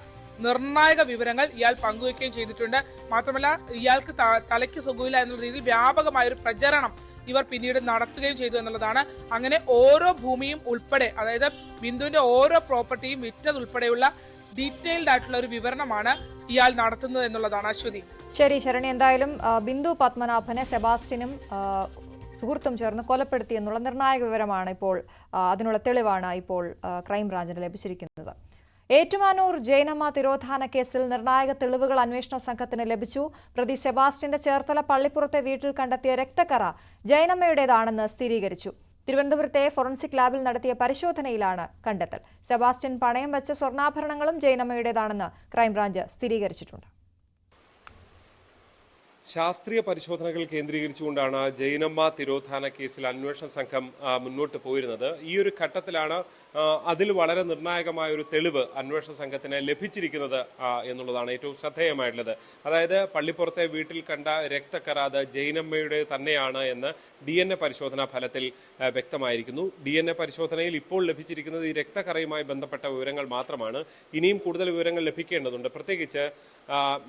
നിർണായക വിവരങ്ങൾ ഇയാൾ പങ്കുവെക്കുകയും ചെയ്തിട്ടുണ്ട്. മാത്രമല്ല ഇയാൾക്ക് തലയ്ക്ക് സുഖമില്ല എന്നുള്ള രീതിയിൽ വ്യാപകമായ ഒരു പ്രചരണം ഇവർ പിന്നീട് നടത്തുകയും ചെയ്തു എന്നുള്ളതാണ്. അങ്ങനെ ഓരോ ഭൂമിയും ഉൾപ്പെടെ, അതായത് ബിന്ദുവിന്റെ ഓരോ പ്രോപ്പർട്ടിയും വിറ്റതുൾപ്പെടെയുള്ള ഡീറ്റെയിൽഡ് ആയിട്ടുള്ള ഒരു വിവരണമാണ് ഇയാൾ നടത്തുന്നത് എന്നുള്ളതാണ്. അശ്വതി. ശരി ശരണി, എന്തായാലും ബിന്ദു പത്മനാഭനെ സെബാസ്റ്റ്യനും സുഹൃത്തും ചേർന്ന് കൊലപ്പെടുത്തി എന്നുള്ള നിർണായക വിവരമാണ് ഇപ്പോൾ, അതിനുള്ള തെളിവാണ് ഇപ്പോൾ ക്രൈംബ്രാഞ്ചിന് ലഭിച്ചിരിക്കുന്നത്. ഏറ്റുമാനൂർ ജൈനമ്മ തിരോധാന കേസിൽ നിർണായക തെളിവുകൾ അന്വേഷണ സംഘത്തിന് ലഭിച്ചു. പ്രതി സെബാസ്റ്റ്യന്റെ ചേർത്തല പള്ളിപ്പുറത്തെ വീട്ടിൽ കണ്ടെത്തിയ രക്തക്കറ ജൈനമ്മയുടേതാണെന്ന് സ്ഥിരീകരിച്ചു. തിരുവനന്തപുരത്തെ ഫോറൻസിക് ലാബിൽ നടത്തിയ പരിശോധനയിലാണ് കണ്ടെത്തൽ. സെബാസ്റ്റ്യൻ പണയം വെച്ച സ്വർണ്ണാഭരണങ്ങളും ജൈനമ്മയുടേതാണെന്ന് ക്രൈംബ്രാഞ്ച് സ്ഥിരീകരിച്ചിട്ടുണ്ട്. ശാസ്ത്രീയ പരിശോധനകൾ കേന്ദ്രീകരിച്ചുകൊണ്ടാണ് ജൈനമ്മ തിരോധാന കേസിൽ അന്വേഷണ സംഘം മുന്നോട്ട് പോയിരുന്നത്. ഈ ഒരു ഘട്ടത്തിലാണ് അതിൽ വളരെ നിർണായകമായ ഒരു തെളിവ് അന്വേഷണ സംഘത്തിന് ലഭിച്ചിരിക്കുന്നത് എന്നുള്ളതാണ് ഏറ്റവും ശ്രദ്ധേയമായിട്ടുള്ളത്. അതായത് പള്ളിപ്പുറത്തെ വീട്ടിൽ കണ്ട രക്തക്കറ അത് ജൈനമ്മയുടെ തന്നെയാണ് എന്ന് DNA പരിശോധനാ ഫലത്തിൽ വ്യക്തമായിരിക്കുന്നു. DNA പരിശോധനയിൽ ഇപ്പോൾ ലഭിച്ചിരിക്കുന്നത് ഈ രക്തക്കറയുമായി ബന്ധപ്പെട്ട വിവരങ്ങൾ മാത്രമാണ്. ഇനിയും കൂടുതൽ വിവരങ്ങൾ ലഭിക്കേണ്ടതുണ്ട്. പ്രത്യേകിച്ച്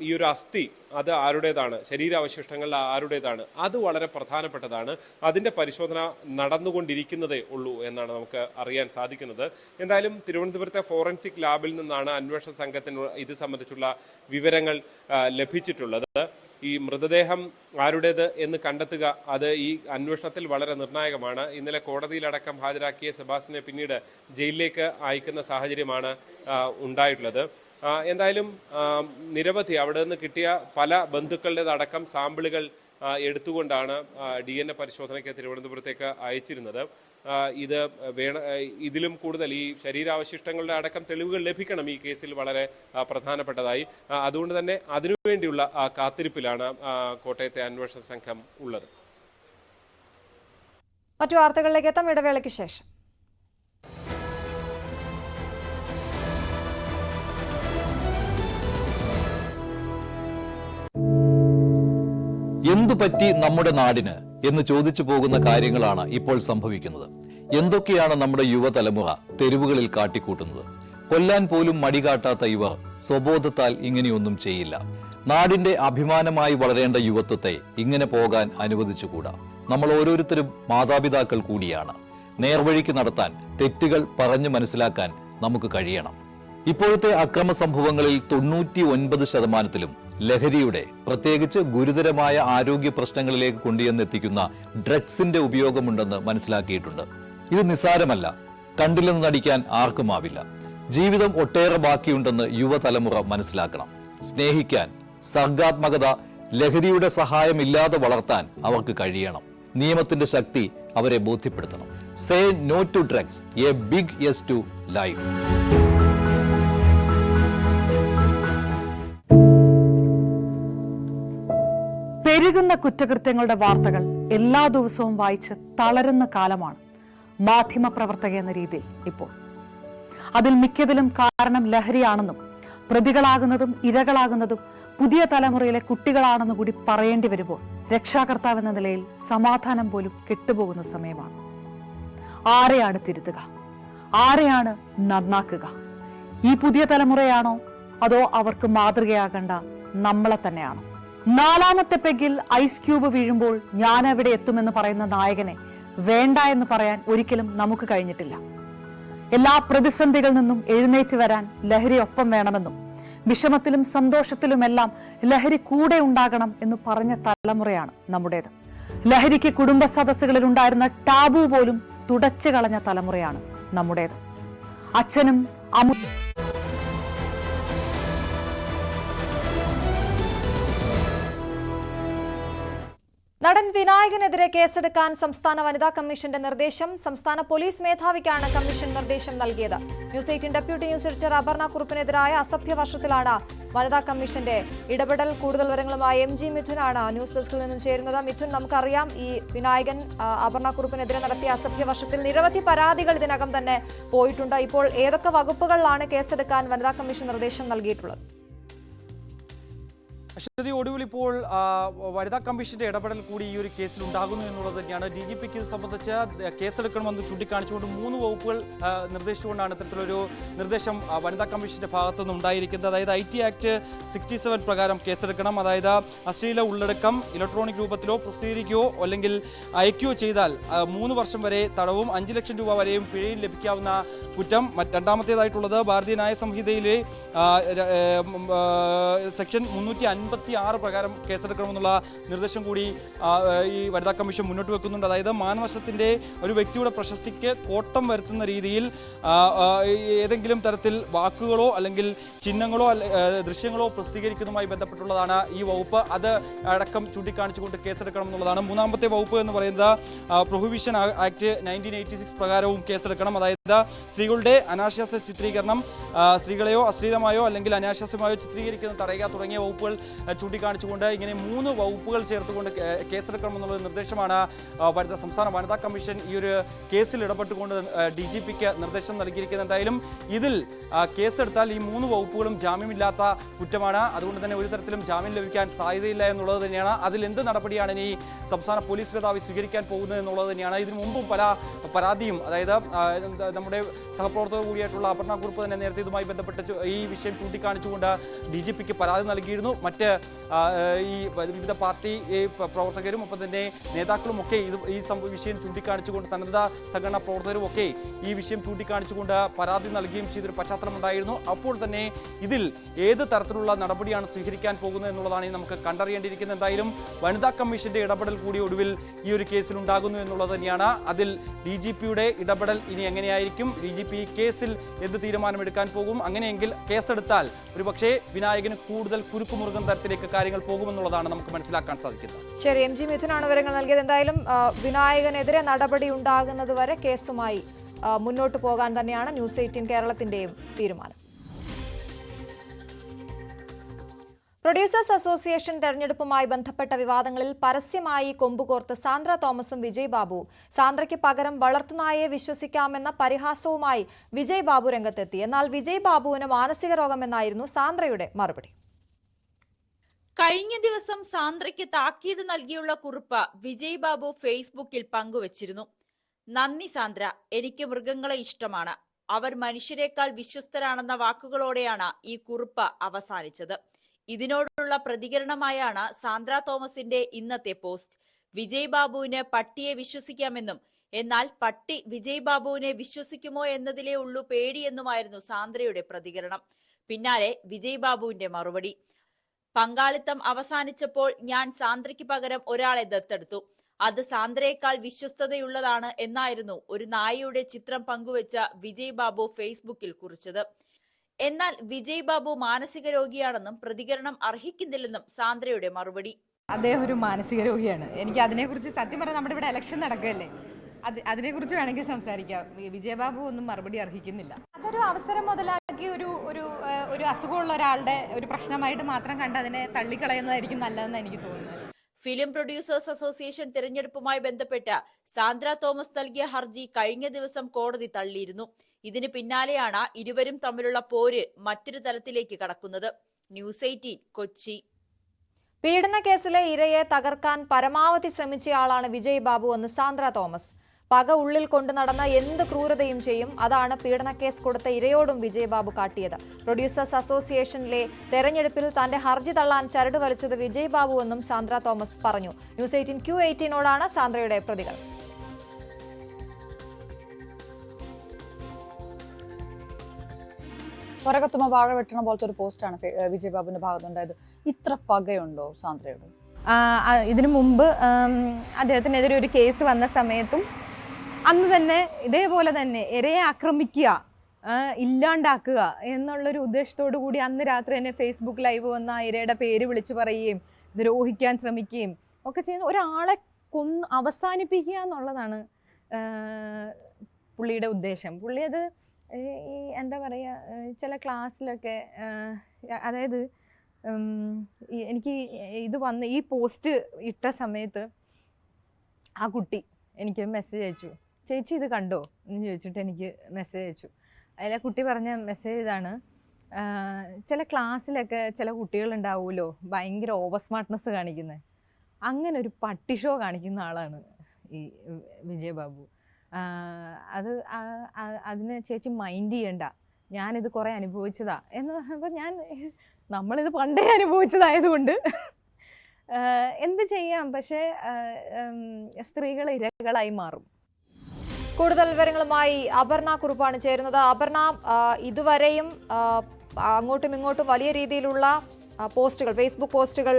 ഈ ഒരു അസ്ഥി അത് ആരുടേതാണ്, ശരീരാവശിഷ്ടങ്ങൾ ആരുടേതാണ്, അത് വളരെ പ്രധാനപ്പെട്ടതാണ്. അതിന്റെ പരിശോധന നടന്നുകൊണ്ടിരിക്കുന്നതേ ഉള്ളൂ എന്നാണ് നമുക്ക് അറിയാൻ സാധിക്കുന്നത്. എന്തായാലും തിരുവനന്തപുരത്തെ ഫോറൻസിക് ലാബിൽ നിന്നാണ് അന്വേഷണ സംഘത്തിന് ഇത് സംബന്ധിച്ചുള്ള വിവരങ്ങൾ ലഭിച്ചിട്ടുള്ളത്. ഈ മൃതദേഹം ആരുടേത് എന്ന് കണ്ടെത്തുക അത് ഈ അന്വേഷണത്തിൽ വളരെ നിർണായകമാണ്. ഇന്നലെ കോടതിയിലടക്കം ഹാജരാക്കിയ സെബാസ്റ്റ്യനെ പിന്നീട് ജയിലിലേക്ക് അയക്കുന്ന സാഹചര്യമാണ് ഉണ്ടായിട്ടുള്ളത്. എന്തായാലും നിരവധി അവിടെ നിന്ന് കിട്ടിയ പല ബന്ധുക്കളുടേതടക്കം സാമ്പിളുകൾ എടുത്തുകൊണ്ടാണ് DNA പരിശോധനയ്ക്ക് തിരുവനന്തപുരത്തേക്ക് അയച്ചിരുന്നത്. ഇതിലും കൂടുതൽ ഈ ശരീരാവശിഷ്ടങ്ങളുടെ അടക്കം തെളിവുകൾ ലഭിക്കണം ഈ കേസിൽ വളരെ പ്രധാനപ്പെട്ടതായി. അതുകൊണ്ട് തന്നെ അതിനുവേണ്ടിയുള്ള കാത്തിരിപ്പിലാണ് കോട്ടയത്തെ അന്വേഷണ സംഘം ഉള്ളത്. മറ്റു വാർത്തകളിലേക്ക് എത്താം ഇടവേളയ്ക്ക് ശേഷം. എന്തു പറ്റി നമ്മുടെ നാടിന് എന്ന് ചോദിച്ചു പോകുന്ന കാര്യങ്ങളാണ് ഇപ്പോൾ സംഭവിക്കുന്നത്. എന്തൊക്കെയാണ് നമ്മുടെ യുവതലമുറ തെരുവുകളിൽ കാട്ടിക്കൂട്ടുന്നത്? കൊല്ലാൻ പോലും മടികാട്ടാത്ത ഇവർ സ്വബോധത്താൽ ഇങ്ങനെയൊന്നും ചെയ്യില്ല. നാടിന്റെ അഭിമാനമായി വളരേണ്ട യുവത്വത്തെ ഇങ്ങനെ പോകാൻ അനുവദിച്ചുകൂടാ. നമ്മൾ ഓരോരുത്തരും മാതാപിതാക്കൾ കൂടിയാണ്. നേർവഴിക്ക് നടത്താൻ, തെറ്റുകൾ പറഞ്ഞു മനസ്സിലാക്കാൻ നമുക്ക് കഴിയണം. ഇപ്പോഴത്തെ അക്രമ സംഭവങ്ങളിൽ 99% ലഹരിയുടെ, പ്രത്യേകിച്ച് ഗുരുതരമായ ആരോഗ്യ പ്രശ്നങ്ങളിലേക്ക് കൊണ്ടുവന്നെത്തിക്കുന്ന ഡ്രഗ്സിന്റെ ഉപയോഗമുണ്ടെന്ന് മനസ്സിലാക്കിയിട്ടുണ്ട്. ഇത് നിസ്സാരമല്ല. കണ്ടില്ലെന്ന് നടിക്കാൻ ആർക്കുമാവില്ല. ജീവിതം ഒട്ടേറെ ബാക്കിയുണ്ടെന്ന് യുവതലമുറ മനസ്സിലാക്കണം. സ്നേഹിക്കാൻ, സർഗാത്മകത, ലഹരിയുടെ സഹായമില്ലാതെ വളർത്താൻ അവർക്ക് കഴിയണം. നിയമത്തിന്റെ ശക്തി അവരെ ബോധ്യപ്പെടുത്തണം. Say no to drugs, a big yes to life. പെരുകുന്ന കുറ്റകൃത്യങ്ങളുടെ വാർത്തകൾ എല്ലാ ദിവസവും വായിച്ച് തളരുന്ന കാലമാണ് മാധ്യമപ്രവർത്തക എന്ന രീതിയിൽ ഇപ്പോൾ. അതിൽ മിക്കതിലും കാരണം ലഹരിയാണെന്നും പ്രതികളാകുന്നതും ഇരകളാകുന്നതും പുതിയ തലമുറയിലെ കുട്ടികളാണെന്ന് കൂടി പറയേണ്ടി വരുമ്പോൾ രക്ഷാകർത്താവ് എന്ന നിലയിൽ സമാധാനം പോലും കെട്ടുപോകുന്ന സമയമാണ്. ആരെയാണ് തിരുത്തുക? ആരെയാണ് നന്നാക്കുക? ഈ പുതിയ തലമുറയാണോ അതോ അവർക്ക് മാതൃകയാകേണ്ട നമ്മളെ തന്നെയാണോ? 4ാമത്തെ പെഗ്ഗിൽ ഐസ് ക്യൂബ് വീഴുമ്പോൾ ഞാൻ എവിടെ എത്തുമെന്ന് പറയുന്ന നായകനെ വേണ്ട എന്ന് പറയാൻ ഒരിക്കലും നമുക്ക് കഴിഞ്ഞിട്ടില്ല. എല്ലാ പ്രതിസന്ധികളിൽ നിന്നും എഴുന്നേറ്റ് വരാൻ ലഹരി ഒപ്പം വേണമെന്നും വിഷമത്തിലും സന്തോഷത്തിലുമെല്ലാം ലഹരി കൂടെ ഉണ്ടാകണം എന്ന് പറഞ്ഞ തലമുറയാണ് നമ്മുടേത്. ലഹരിക്ക് കുടുംബ സദസ്സുകളിൽ ഉണ്ടായിരുന്ന ടാബു പോലും തുടച്ചു കളഞ്ഞ തലമുറയാണ് നമ്മുടേത്. അച്ഛനും അമ്മ നടൻ വിനായകനെതിരെ കേസെടുക്കാൻ സംസ്ഥാന വനിതാ കമ്മീഷന്റെ നിർദ്ദേശം. സംസ്ഥാന പോലീസ് മേധാവിക്കാണ് കമ്മീഷൻ നിർദ്ദേശം നൽകിയത്. News 18 deputy news editor Aparna കുറുപ്പിനെതിരായ അസഭ്യവർഷത്തിലാണ് വനിതാ കമ്മീഷന്റെ ഇടപെടൽ. കൂടുതൽ വിവരങ്ങളുമായി MG മിഥുനാണ് ന്യൂസ് ഡെസ്കിൽ നിന്നും ചേരുന്നത്. മിഥുൻ, നമുക്കറിയാം ഈ വിനായകൻ അപർണ കുറുപ്പിനെതിരെ നടത്തിയ അസഭ്യവർഷത്തിൽ നിരവധി പരാതികൾ ഇതിനകം തന്നെ പോയിട്ടുണ്ട്. ഇപ്പോൾ ഏതൊക്കെ വകുപ്പുകളിലാണ് കേസെടുക്കാൻ വനിതാ കമ്മീഷൻ നിർദ്ദേശം നൽകിയിട്ടുള്ളത്? അശ്വതി, ഒടുവിൽ ഇപ്പോൾ വനിതാ കമ്മീഷന്റെ ഇടപെടൽ കൂടി ഈ ഒരു കേസിൽ ഉണ്ടാകുന്നു എന്നുള്ളത് തന്നെയാണ്. DGPക്ക് ഇത് സംബന്ധിച്ച് കേസെടുക്കണമെന്ന് ചൂണ്ടിക്കാണിച്ചുകൊണ്ട് 3 വകുപ്പുകൾ നിർദ്ദേശിച്ചുകൊണ്ടാണ് ഇത്തരത്തിലൊരു നിർദ്ദേശം വനിതാ കമ്മീഷന്റെ ഭാഗത്തുനിന്ന് ഉണ്ടായിരിക്കുന്നത്. അതായത് IT ആക്ട് 67 പ്രകാരം കേസെടുക്കണം. അതായത് അശ്ലീല ഉള്ളടക്കം ഇലക്ട്രോണിക് രൂപത്തിലോ പ്രസിദ്ധീകരിക്കുകയോ അല്ലെങ്കിൽ അയക്കുകയോ ചെയ്താൽ 3 വർഷം വരെ തടവും 5 ലക്ഷം രൂപ വരെയും പിഴയും ലഭിക്കാവുന്ന കുറ്റം. രണ്ടാമത്തേതായിട്ടുള്ളത് ഭാരതീയ ന്യായ സംഹിതയിലെ സെക്ഷൻ 356 പ്രകാരം കേസെടുക്കണമെന്നുള്ള നിർദ്ദേശം കൂടി ഈ വനിതാ കമ്മീഷൻ മുന്നോട്ട് വെക്കുന്നുണ്ട്. അതായത് മാനനഷ്ടത്തിന്റെ ഒരു വ്യക്തിയുടെ പ്രശസ്തിക്ക് കോട്ടം വരുത്തുന്ന രീതിയിൽ ഏതെങ്കിലും തരത്തിൽ വാക്കുകളോ അല്ലെങ്കിൽ ചിഹ്നങ്ങളോ ദൃശ്യങ്ങളോ പ്രസിദ്ധീകരിക്കുന്നതുമായി ബന്ധപ്പെട്ടുള്ളതാണ് ഈ വകുപ്പ്. അത് അടക്കം ചൂണ്ടിക്കാണിച്ചുകൊണ്ട് കേസെടുക്കണം എന്നുള്ളതാണ്. 3ാമത്തെ വകുപ്പ് എന്ന് പറയുന്നത് പ്രൊഹിബിഷൻ ആക്ട് 1986 പ്രകാരവും കേസെടുക്കണം. അതായത് സ്ത്രീകളുടെ അനാശാസ്യ ചിത്രീകരണം, സ്ത്രീകളെയോ അശ്ലീലമായോ അല്ലെങ്കിൽ അനാശാസ്യമായോ ചിത്രീകരിക്കുന്നത് തടയുക തുടങ്ങിയ വകുപ്പുകൾ ചൂണ്ടിക്കാണിച്ചുകൊണ്ട് ഇങ്ങനെ 3 വകുപ്പുകൾ ചേർത്തുകൊണ്ട് കേസെടുക്കണമെന്നുള്ള നിർദ്ദേശമാണ് സംസ്ഥാന വനിതാ കമ്മീഷൻ ഈ ഒരു കേസിൽ ഇടപെട്ടുകൊണ്ട് DGPക്ക് നിർദ്ദേശം നൽകിയിരിക്കുന്നത്. എന്തായാലും ഇതിൽ കേസെടുത്താൽ ഈ 3 വകുപ്പുകളും ജാമ്യമില്ലാത്ത കുറ്റമാണ്. അതുകൊണ്ട് തന്നെ ഒരു തരത്തിലും ജാമ്യം ലഭിക്കാൻ സാധ്യതയില്ല എന്നുള്ളത് തന്നെയാണ്. അതിൽ എന്ത് നടപടിയാണ് ഇനി സംസ്ഥാന പോലീസ് മേധാവി സ്വീകരിക്കാൻ പോകുന്നത് എന്നുള്ളത് തന്നെയാണ്. ഇതിനു മുമ്പും പല പരാതിയും, അതായത് നമ്മുടെ സഹപ്രവർത്തകർ കൂടിയായിട്ടുള്ള അപർണ കുറുപ്പ് തന്നെ നേരത്തെ ഇതുമായി ബന്ധപ്പെട്ട് ഈ വിഷയം ചൂണ്ടിക്കാണിച്ചുകൊണ്ട് DGPക്ക് പരാതി നൽകിയിരുന്നു. മറ്റ് ഈ വിവിധ പാർട്ടി പ്രവർത്തകരും ഒപ്പം തന്നെ നേതാക്കളും ഒക്കെ ഈ വിഷയം ചൂണ്ടിക്കാണിച്ചുകൊണ്ട്, സന്നദ്ധ സംഘടനാ പ്രവർത്തകരും ഒക്കെ ഈ വിഷയം ചൂണ്ടിക്കാണിച്ചുകൊണ്ട് പരാതി നൽകുകയും ചെയ്തൊരു പശ്ചാത്തലമുണ്ടായിരുന്നു. അപ്പോൾ തന്നെ ഇതിൽ ഏത് തരത്തിലുള്ള നടപടിയാണ് സ്വീകരിക്കാൻ പോകുന്നത് എന്നുള്ളതാണ് നമുക്ക് കണ്ടറിയേണ്ടിയിരിക്കുന്നത്. എന്തായാലും വനിതാ കമ്മീഷന്റെ ഇടപെടൽ കൂടി ഒടുവിൽ ഈ ഒരു കേസിൽ ഉണ്ടാകുന്നു എന്നുള്ളത് തന്നെയാണ്. അതിൽ DGPയുടെ ഇടപെടൽ ഇനി എങ്ങനെയായിരിക്കും? DGP കേസിൽ എന്ത് തീരുമാനമെടുക്കാൻ പോകും? അങ്ങനെയെങ്കിൽ കേസെടുത്താൽ ഒരുപക്ഷേ വിനായകന് കൂടുതൽ കുരുക്കുമുറുകുന്ന തരത്തിലേക്ക് കാര്യങ്ങൾ പോകുമെന്നുള്ളതാണ് നമുക്ക് മനസ്സിലാക്കാൻ സാധിക്കുന്നത്. ശരി, MG മിഥുനാണ് വിവരങ്ങൾ നൽകിയത്. എന്തായാലും വിനായകനെതിരെ നടപടി ഉണ്ടാകുന്നത് വരെ കേസുമായി മുന്നോട്ട് പോകാൻ തന്നെയാണ് ന്യൂസ് 18 കേരളത്തിന്റെയും തീരുമാനം. പ്രൊഡ്യൂസേഴ്സ് അസോസിയേഷൻ തെരഞ്ഞെടുപ്പുമായി ബന്ധപ്പെട്ട വിവാദങ്ങളിൽ പരസ്യമായി കൊമ്പുകോർത്ത് സാന്ദ്ര തോമസും വിജയ് ബാബുവും. സാന്ദ്രയ്ക്ക് പകരം വളർത്തുനായയെ വിശ്വസിക്കാമെന്ന പരിഹാസവുമായി വിജയ് ബാബു രംഗത്തെത്തി. എന്നാൽ വിജയ് ബാബുവിന് മാനസിക രോഗമെന്നായിരുന്നു സാന്ദ്രയുടെ മറുപടി. കഴിഞ്ഞ ദിവസം സാന്ദ്രയ്ക്ക് താക്കീത് നൽകിയുള്ള കുറിപ്പ് വിജയ് ബാബു ഫേസ്ബുക്കിൽ പങ്കുവച്ചിരുന്നു. നന്ദി സാന്ദ്ര, എനിക്ക് മൃഗങ്ങളെ ഇഷ്ടമാണ്. അവർ മനുഷ്യരെക്കാൾ വിശ്വസ്തരാണെന്ന വാക്കുകളോടെയാണ് ഈ കുറിപ്പ് അവസാനിച്ചത്. ഇതിനോടുള്ള പ്രതികരണമായാണ് സാന്ദ്ര തോമസിന്റെ ഇന്നത്തെ പോസ്റ്റ്. വിജയ് ബാബുവിന് പട്ടിയെ വിശ്വസിക്കാമെന്നും എന്നാൽ പട്ടി വിജയ് ബാബുവിനെ വിശ്വസിക്കുമോ എന്നതിലേ ഉള്ളൂ പേടിയെന്നുമായിരുന്നു സാന്ദ്രയുടെ പ്രതികരണം. പിന്നാലെ വിജയ് ബാബുവിന്റെ മറുപടി: പങ്കാളിത്തം അവസാനിച്ചപ്പോൾ ഞാൻ സാന്ദ്രയ്ക്ക് പകരം ഒരാളെ ദത്തെടുത്തു. അത് സാന്ദ്രയേക്കാൾ വിശ്വസ്തതയുള്ളതാണ് എന്നായിരുന്നു ഒരു നായയുടെ ചിത്രം പങ്കുവെച്ച വിജയ് ബാബു ഫേസ്ബുക്കിൽ കുറിച്ചത്. എന്നാൽ വിജയ് ബാബു മാനസിക രോഗിയാണെന്നും പ്രതികരണം അർഹിക്കുന്നില്ലെന്നും സാന്ദ്രയുടെ മറുപടി. അദ്ദേഹം ഒരു മാനസിക രോഗിയാണ്. എനിക്ക് അതിനെക്കുറിച്ച് സത്യം പറഞ്ഞാൽ നമ്മുടെ ഇവിടെ ഇലക്ഷൻ നടക്കുകയല്ലേ, അതിനെക്കുറിച്ച് വേണമെങ്കിൽ സംസാരിക്കാം. വിജയബാബു ഒന്നും മറുപടി അർഹിക്കുന്നില്ല. അതൊരു അവസരം മുതലാക്കി ഒരു അസുഖമുള്ള ഒരാളുടെ ഒരു പ്രശ്നമായിട്ട് മാത്രം കണ്ട് അതിനെ തള്ളിക്കളയുന്നതായിരിക്കും നല്ലതെന്ന് എനിക്ക് തോന്നുന്നത്. ഫിലിം പ്രൊഡ്യൂസേഴ്സ് അസോസിയേഷൻ തിരഞ്ഞെടുപ്പുമായി ബന്ധപ്പെട്ട് സാന്ദ്ര തോമസ് നൽകിയ ഹർജി കഴിഞ്ഞ ദിവസം കോടതി തള്ളിയിരുന്നു. ഇതിന് പിന്നാലെയാണ് ഇരുവരും തമ്മിലുള്ള പോര് മറ്റൊരു തലത്തിലേക്ക് കടക്കുന്നത്. ന്യൂസ് 18 കൊച്ചി. പീഡന കേസിലെ ഇരയെ തകർക്കാൻ പരമാവധി ശ്രമിച്ചയാളാണ് വിജയ് ബാബു എന്ന് സാന്ദ്ര തോമസ്. പക ഉള്ളിൽ കൊണ്ടു നടന്ന എന്ത് ക്രൂരതയും ചെയ്യും. അതാണ് പീഡനക്കേസ് കൊടുത്ത ഇരയോടും വിജയ് ബാബു കാട്ടിയത്. പ്രൊഡ്യൂസേഴ്സ് അസോസിയേഷനിലെ തെരഞ്ഞെടുപ്പിൽ തന്റെ ഹർജി തള്ളാൻ ചരട് വലിച്ചത് വിജയ് ബാബു എന്നും സാന്ദ്ര തോമസ് പറഞ്ഞു. ന്യൂസ് 18 Q18നോടാണ് സാന്ദ്രയുടെ പ്രതികൾ. പുറകത്തുമ്പോ വാഴ വെട്ടണ പോലത്തെ ഒരു പോസ്റ്റാണ് വിജയ് ബാബുവിന്റെ ഭാഗത്തുണ്ടായത്. ഇത്ര പകയുണ്ടോ സാന്ദ്രയോട്? ഇതിനു മുമ്പ് അദ്ദേഹത്തിനെതിരെ ഒരു കേസ് വന്ന സമയത്തും അന്ന് തന്നെ ഇതേപോലെ തന്നെ ഇരയെ ആക്രമിക്കുക, ഇല്ലാണ്ടാക്കുക എന്നുള്ളൊരു ഉദ്ദേശത്തോടു കൂടി അന്ന് രാത്രി തന്നെ ഫേസ്ബുക്ക് ലൈവ് വന്ന ഇരയുടെ പേര് വിളിച്ചു പറയുകയും ദ്രോഹിക്കാൻ ശ്രമിക്കുകയും ഒക്കെ ചെയ്യുന്ന ഒരാളെ അവസാനിപ്പിക്കുക എന്നുള്ളതാണ് പുള്ളിയുടെ ഉദ്ദേശം. പുള്ളി അത് ഈ എന്താ പറയുക, ചില ക്ലാസ്സിലൊക്കെ അതായത് എനിക്ക് ഇത് വന്ന് ഈ പോസ്റ്റ് ഇട്ട സമയത്ത് ആ കുട്ടി എനിക്ക് മെസ്സേജ് അയച്ചു, ചേച്ചി ഇത് കണ്ടോ എന്ന് ചോദിച്ചിട്ട് എനിക്ക് മെസ്സേജ് അയച്ചു. അതിലെ കുട്ടി പറഞ്ഞ മെസ്സേജ് ഇതാണ്: ചില ക്ലാസ്സിലൊക്കെ ചില കുട്ടികളുണ്ടാവുമല്ലോ ഭയങ്കര ഓവർ സ്മാർട്ട്നെസ് കാണിക്കുന്നത്, അങ്ങനെ ഒരു പട്ടി ഷോ കാണിക്കുന്ന ആളാണ് ഈ വിജയ് ബാബു. അതിന് ചേച്ചി മൈൻഡ് ചെയ്യണ്ട, ഞാനിത് കുറേ അനുഭവിച്ചതാ എന്ന് പറഞ്ഞപ്പോൾ നമ്മളിത് പണ്ടേ അനുഭവിച്ചതായതുകൊണ്ട് എന്ത് ചെയ്യാം, പക്ഷേ സ്ത്രീകൾ ഇരകളായി മാറും. കൂടുതൽ വിവരങ്ങളുമായി അപർണ കുറുപ്പാണ് ചേരുന്നത്. അപർണ, ഇതുവരെയും അങ്ങോട്ടും ഇങ്ങോട്ടും വലിയ രീതിയിലുള്ള പോസ്റ്റുകൾ, ഫേസ്ബുക്ക് പോസ്റ്റുകൾ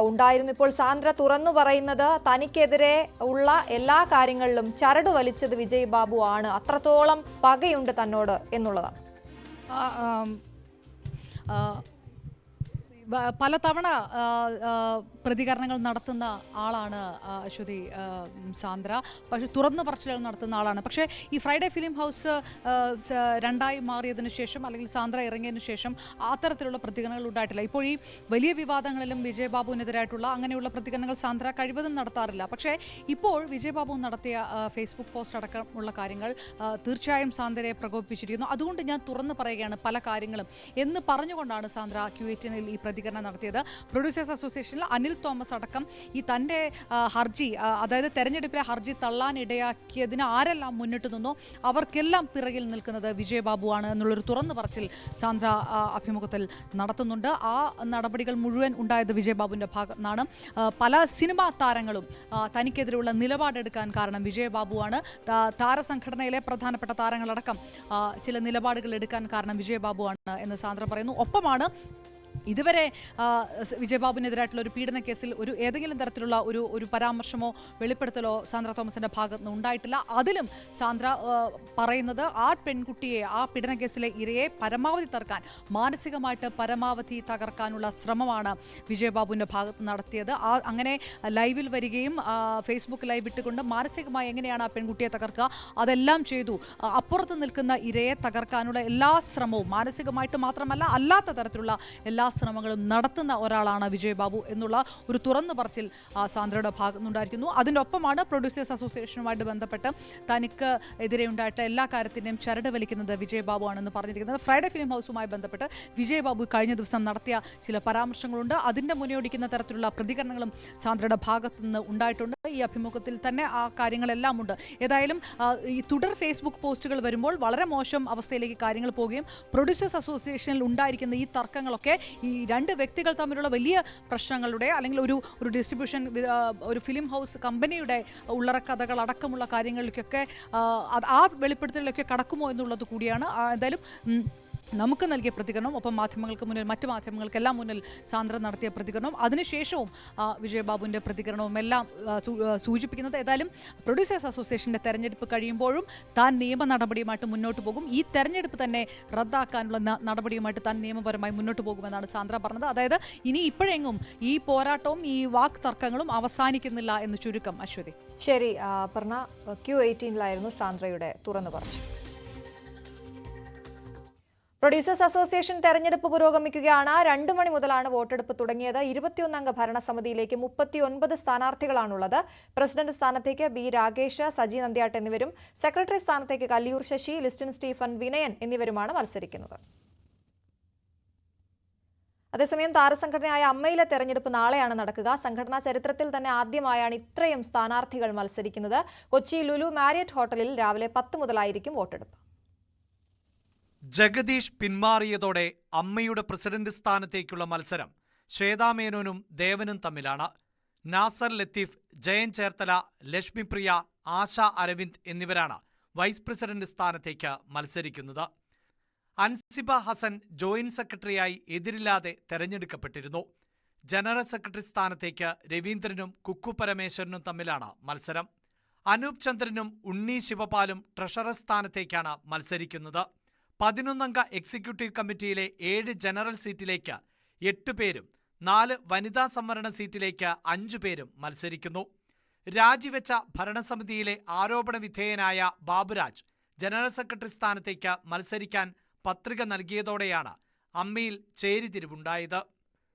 ഉണ്ടായിരുന്നു. ഇപ്പോൾ സാന്ദ്ര തുറന്നു പറയുന്നത് തനിക്കെതിരെ ഉള്ള എല്ലാ കാര്യങ്ങളിലും ചരട് വലിച്ചത് വിജയ് ബാബു ആണ്, അത്രത്തോളം പകയുണ്ട് തന്നോട് എന്നുള്ളതാണ്. പലതവണ പ്രതികരണങ്ങൾ നടത്തുന്ന ആളാണ് അശ്വതി സാന്ദ്ര, പക്ഷെ തുറന്നു പറച്ചിലുകൾ നടത്തുന്ന ആളാണ്. പക്ഷേ ഈ ഫ്രൈഡേ ഫിലിം ഹൗസ് രണ്ടായി മാറിയതിനു ശേഷം അല്ലെങ്കിൽ സാന്ദ്ര ഇറങ്ങിയതിനു ശേഷം അത്തരത്തിലുള്ള പ്രതികരണങ്ങൾ ഉണ്ടായിട്ടില്ല. ഇപ്പോൾ ഈ വലിയ വിവാദങ്ങളിലും വിജയ് ബാബുവിനെതിരായിട്ടുള്ള അങ്ങനെയുള്ള പ്രതികരണങ്ങൾ സാന്ദ്ര കഴിവതും നടത്താറില്ല. പക്ഷേ ഇപ്പോൾ വിജയ് ബാബു നടത്തിയ ഫേസ്ബുക്ക് പോസ്റ്റ് അടക്കമുള്ള കാര്യങ്ങൾ തീർച്ചയായും സാന്ദ്രയെ പ്രകോപിപ്പിച്ചിരിക്കുന്നു. അതുകൊണ്ട് ഞാൻ തുറന്നു പറയുകയാണ് പല കാര്യങ്ങളും എന്ന് പറഞ്ഞുകൊണ്ടാണ് സാന്ദ്ര Q18-ൽ ഈ പ്രതികരണം നടത്തിയത്. പ്രൊഡ്യൂസേഴ്സ് അസോസിയേഷനിൽ അനിൽ തോമസ് അടക്കം ഈ തൻ്റെ ഹർജി, അതായത് തെരഞ്ഞെടുപ്പിലെ ഹർജി തള്ളാനിടയാക്കിയതിന് ആരെല്ലാം മുന്നിട്ട് നിന്നോ അവർക്കെല്ലാം പിറകിൽ നിൽക്കുന്നത് വിജയ് ബാബുവാണ് എന്നുള്ളൊരു തുറന്നു പറച്ചിൽ സാന്ദ്ര അഭിമുഖത്തിൽ നടത്തുന്നുണ്ട്. ആ നടപടികൾ മുഴുവൻ ഉണ്ടായത് വിജയ് ബാബുവിൻ്റെ ഭാഗത്തു നിന്നാണ്. പല സിനിമാ താരങ്ങളും തനിക്കെതിരെയുള്ള നിലപാടെടുക്കാൻ കാരണം വിജയ് ബാബുവാണ്. താരസംഘടനയിലെ പ്രധാനപ്പെട്ട താരങ്ങളടക്കം ചില നിലപാടുകൾ എടുക്കാൻ കാരണം വിജയ് ബാബുവാണ് എന്ന് സാന്ദ്ര പറയുന്നു. ഒപ്പമാണ് ഇതുവരെ വിജയ് ബാബുവിനെതിരായിട്ടുള്ള ഒരു പീഡന കേസിൽ ഏതെങ്കിലും തരത്തിലുള്ള ഒരു പരാമർശമോ വെളിപ്പെടുത്തലോ സാന്ദ്ര തോമസിന്റെ ഭാഗത്ത് നിന്ന് ഉണ്ടായിട്ടില്ല. അതിലും സാന്ദ്ര പറയുന്നത് ആ പെൺകുട്ടിയെ, ആ പീഡന കേസിലെ ഇരയെ പരമാവധി തകർക്കാൻ, മാനസികമായിട്ട് പരമാവധി തകർക്കാനുള്ള ശ്രമമാണ് വിജയ് ബാബുവിന്റെ ഭാഗത്ത് നടത്തിയത്. അങ്ങനെ ലൈവിൽ വരികയും ഫേസ്ബുക്ക് ലൈവ് ഇട്ടുകൊണ്ട് മാനസികമായി എങ്ങനെയാണ് ആ പെൺകുട്ടിയെ തകർക്കുക അതെല്ലാം ചെയ്തു. അപ്പുറത്ത് നിൽക്കുന്ന ഇരയെ തകർക്കാനുള്ള എല്ലാ ശ്രമവും, മാനസികമായിട്ട് മാത്രമല്ല അല്ലാത്ത തരത്തിലുള്ള എല്ലാ ശ്രമങ്ങളും നടത്തുന്ന ഒരാളാണ് വിജയ് ബാബു എന്നുള്ള ഒരു തുറന്നു പറച്ചിൽ സാന്ദ്രയുടെ ഭാഗത്തുനിന്നുണ്ടായിരിക്കുന്നു. അതിൻ്റെ ഒപ്പമാണ് പ്രൊഡ്യൂസേഴ്സ് അസോസിയേഷനുമായിട്ട് ബന്ധപ്പെട്ട് തനിക്ക് എതിരെ ഉണ്ടായിട്ട് എല്ലാ കാര്യത്തിൻ്റെയും ചരട് വലിക്കുന്നത് വിജയ് ബാബു ആണെന്ന് പറഞ്ഞിരിക്കുന്നത്. ഫ്രൈഡേ ഫിലിം ഹൗസുമായി ബന്ധപ്പെട്ട് വിജയ് ബാബു കഴിഞ്ഞ ദിവസം നടത്തിയ ചില പരാമർശങ്ങളുണ്ട്. അതിൻ്റെ മുന്നോടിക്കുന്ന തരത്തിലുള്ള പ്രതികരണങ്ങളും സാന്ദ്രയുടെ ഭാഗത്തു നിന്ന് ഉണ്ടായിട്ടുണ്ട്. ഈ അഭിമുഖത്തിൽ തന്നെ ആ കാര്യങ്ങളെല്ലാം ഉണ്ട്. ഏതായാലും ഈ തുടർ ഫേസ്ബുക്ക് പോസ്റ്റുകൾ വരുമ്പോൾ വളരെ മോശം അവസ്ഥയിലേക്ക് കാര്യങ്ങൾ പോവുകയും പ്രൊഡ്യൂസേഴ്സ് അസോസിയേഷനിൽ ഉണ്ടായിരിക്കുന്ന ഈ തർക്കങ്ങളൊക്കെ ഈ രണ്ട് വ്യക്തികൾ തമ്മിലുള്ള വലിയ പ്രശ്നങ്ങളുടെ അല്ലെങ്കിൽ ഒരു ഡിസ്ട്രിബ്യൂഷൻ ഒരു ഫിലിം ഹൗസ് കമ്പനിയുടെ ഉള്ളറക്കഥകൾ അടക്കമുള്ള കാര്യങ്ങളിലേക്കൊക്കെ ആ വെളിപ്പെടുത്തലിലൊക്കെ കടക്കുമോ എന്നുള്ളത് കൂടിയാണ്. എന്തായാലും നമുക്ക് നൽകിയ പ്രതികരണം, ഒപ്പം മാധ്യമങ്ങൾക്ക് മുന്നിൽ മറ്റ് മാധ്യമങ്ങൾക്കെല്ലാം മുന്നിൽ സാന്ദ്ര നടത്തിയ പ്രതികരണം, അതിനുശേഷവും വിജയബാബുവിൻ്റെ പ്രതികരണവും എല്ലാം സൂചിപ്പിക്കുന്നത് ഏതായാലും പ്രൊഡ്യൂസേഴ്സ് അസോസിയേഷൻ്റെ തെരഞ്ഞെടുപ്പ് കഴിയുമ്പോഴും താൻ നിയമ നടപടിയുമായിട്ട് മുന്നോട്ട് പോകും. ഈ തെരഞ്ഞെടുപ്പ് തന്നെ റദ്ദാക്കാനുള്ള നടപടിയുമായിട്ട് താൻ നിയമപരമായി മുന്നോട്ട് പോകുമെന്നാണ് സാന്ദ്ര പറഞ്ഞത്. അതായത് ഇനി ഇപ്പോഴെങ്ങും ഈ പോരാട്ടവും ഈ വാക്ക് തർക്കങ്ങളും അവസാനിക്കുന്നില്ല എന്ന് ചുരുക്കം. അശ്വതി. ശരി പറഞ്ഞ Q18 സാന്ദ്രയുടെ തുറന്നു പറഞ്ഞു. പ്രൊഡ്യൂസേഴ്സ് അസോസിയേഷൻ തെരഞ്ഞെടുപ്പ് പുരോഗമിക്കുകയാണ്. 2 മണി മുതലാണ് വോട്ടെടുപ്പ് തുടങ്ങിയത്. 21 അംഗ ഭരണസമിതിയിലേക്ക് 39 സ്ഥാനാർത്ഥികളാണുള്ളത്. പ്രസിഡന്റ് സ്ഥാനത്തേക്ക് B. രാകേഷ്, സജി നന്ദ്യാട്ട് എന്നിവരും സെക്രട്ടറി സ്ഥാനത്തേക്ക് കല്ലിയൂർ ശശി, ലിസ്റ്റിൻ സ്റ്റീഫൻ, വിനയൻ എന്നിവരുമാണ് മത്സരിക്കുന്നത്. അതേസമയം താരസംഘടനയായ അമ്മയിലെ തെരഞ്ഞെടുപ്പ് നാളെയാണ് നടക്കുക. സംഘടനാ ചരിത്രത്തിൽ തന്നെ ആദ്യമായാണ് ഇത്രയും സ്ഥാനാർത്ഥികൾ മത്സരിക്കുന്നത്. കൊച്ചി ലുലു മാരിയറ്റ് ഹോട്ടലിൽ രാവിലെ 10 മുതലായിരിക്കും വോട്ടെടുപ്പ്. ജഗദീഷ് പിന്മാറിയതോടെ അമ്മയുടെ പ്രസിഡന്റ് സ്ഥാനത്തേക്കുള്ള മത്സരം ശ്വേതാമേനോനും ദേവനും തമ്മിലാണ്. നാസർ ലത്തീഫ്, ജയൻ ചേർത്തല, ലക്ഷ്മിപ്രിയ, ആശ അരവിന്ദ് എന്നിവരാണ് വൈസ് പ്രസിഡന്റ് സ്ഥാനത്തേക്ക് മത്സരിക്കുന്നത്. അൻസിബ ഹസൻ ജോയിന്റ് സെക്രട്ടറിയായി എതിരില്ലാതെ തെരഞ്ഞെടുക്കപ്പെട്ടിരുന്നു. ജനറൽ സെക്രട്ടറി സ്ഥാനത്തേക്ക് രവീന്ദ്രനും കുക്കു പരമേശ്വരനും തമ്മിലാണ് മത്സരം. അനൂപ് ചന്ദ്രനും ഉണ്ണി ശിവപാലും ട്രഷറർ സ്ഥാനത്തേക്കാണ് മത്സരിക്കുന്നത്. 11 അംഗ എക്സിക്യൂട്ടീവ് കമ്മിറ്റിയിലെ 7 ജനറൽ സീറ്റിലേക്ക് 8 പേരും 4 വനിതാ സംവരണ സീറ്റിലേക്ക് 5 പേരും മത്സരിക്കുന്നു. രാജിവെച്ച ഭരണസമിതിയിലെ ആരോപണ വിധേയനായ ബാബുരാജ് ജനറൽ സെക്രട്ടറി സ്ഥാനത്തേക്ക് മത്സരിക്കാൻ പത്രിക നൽകിയതോടെയാണ് അമ്മയിൽ ചേരിതിരിവുണ്ടായത്.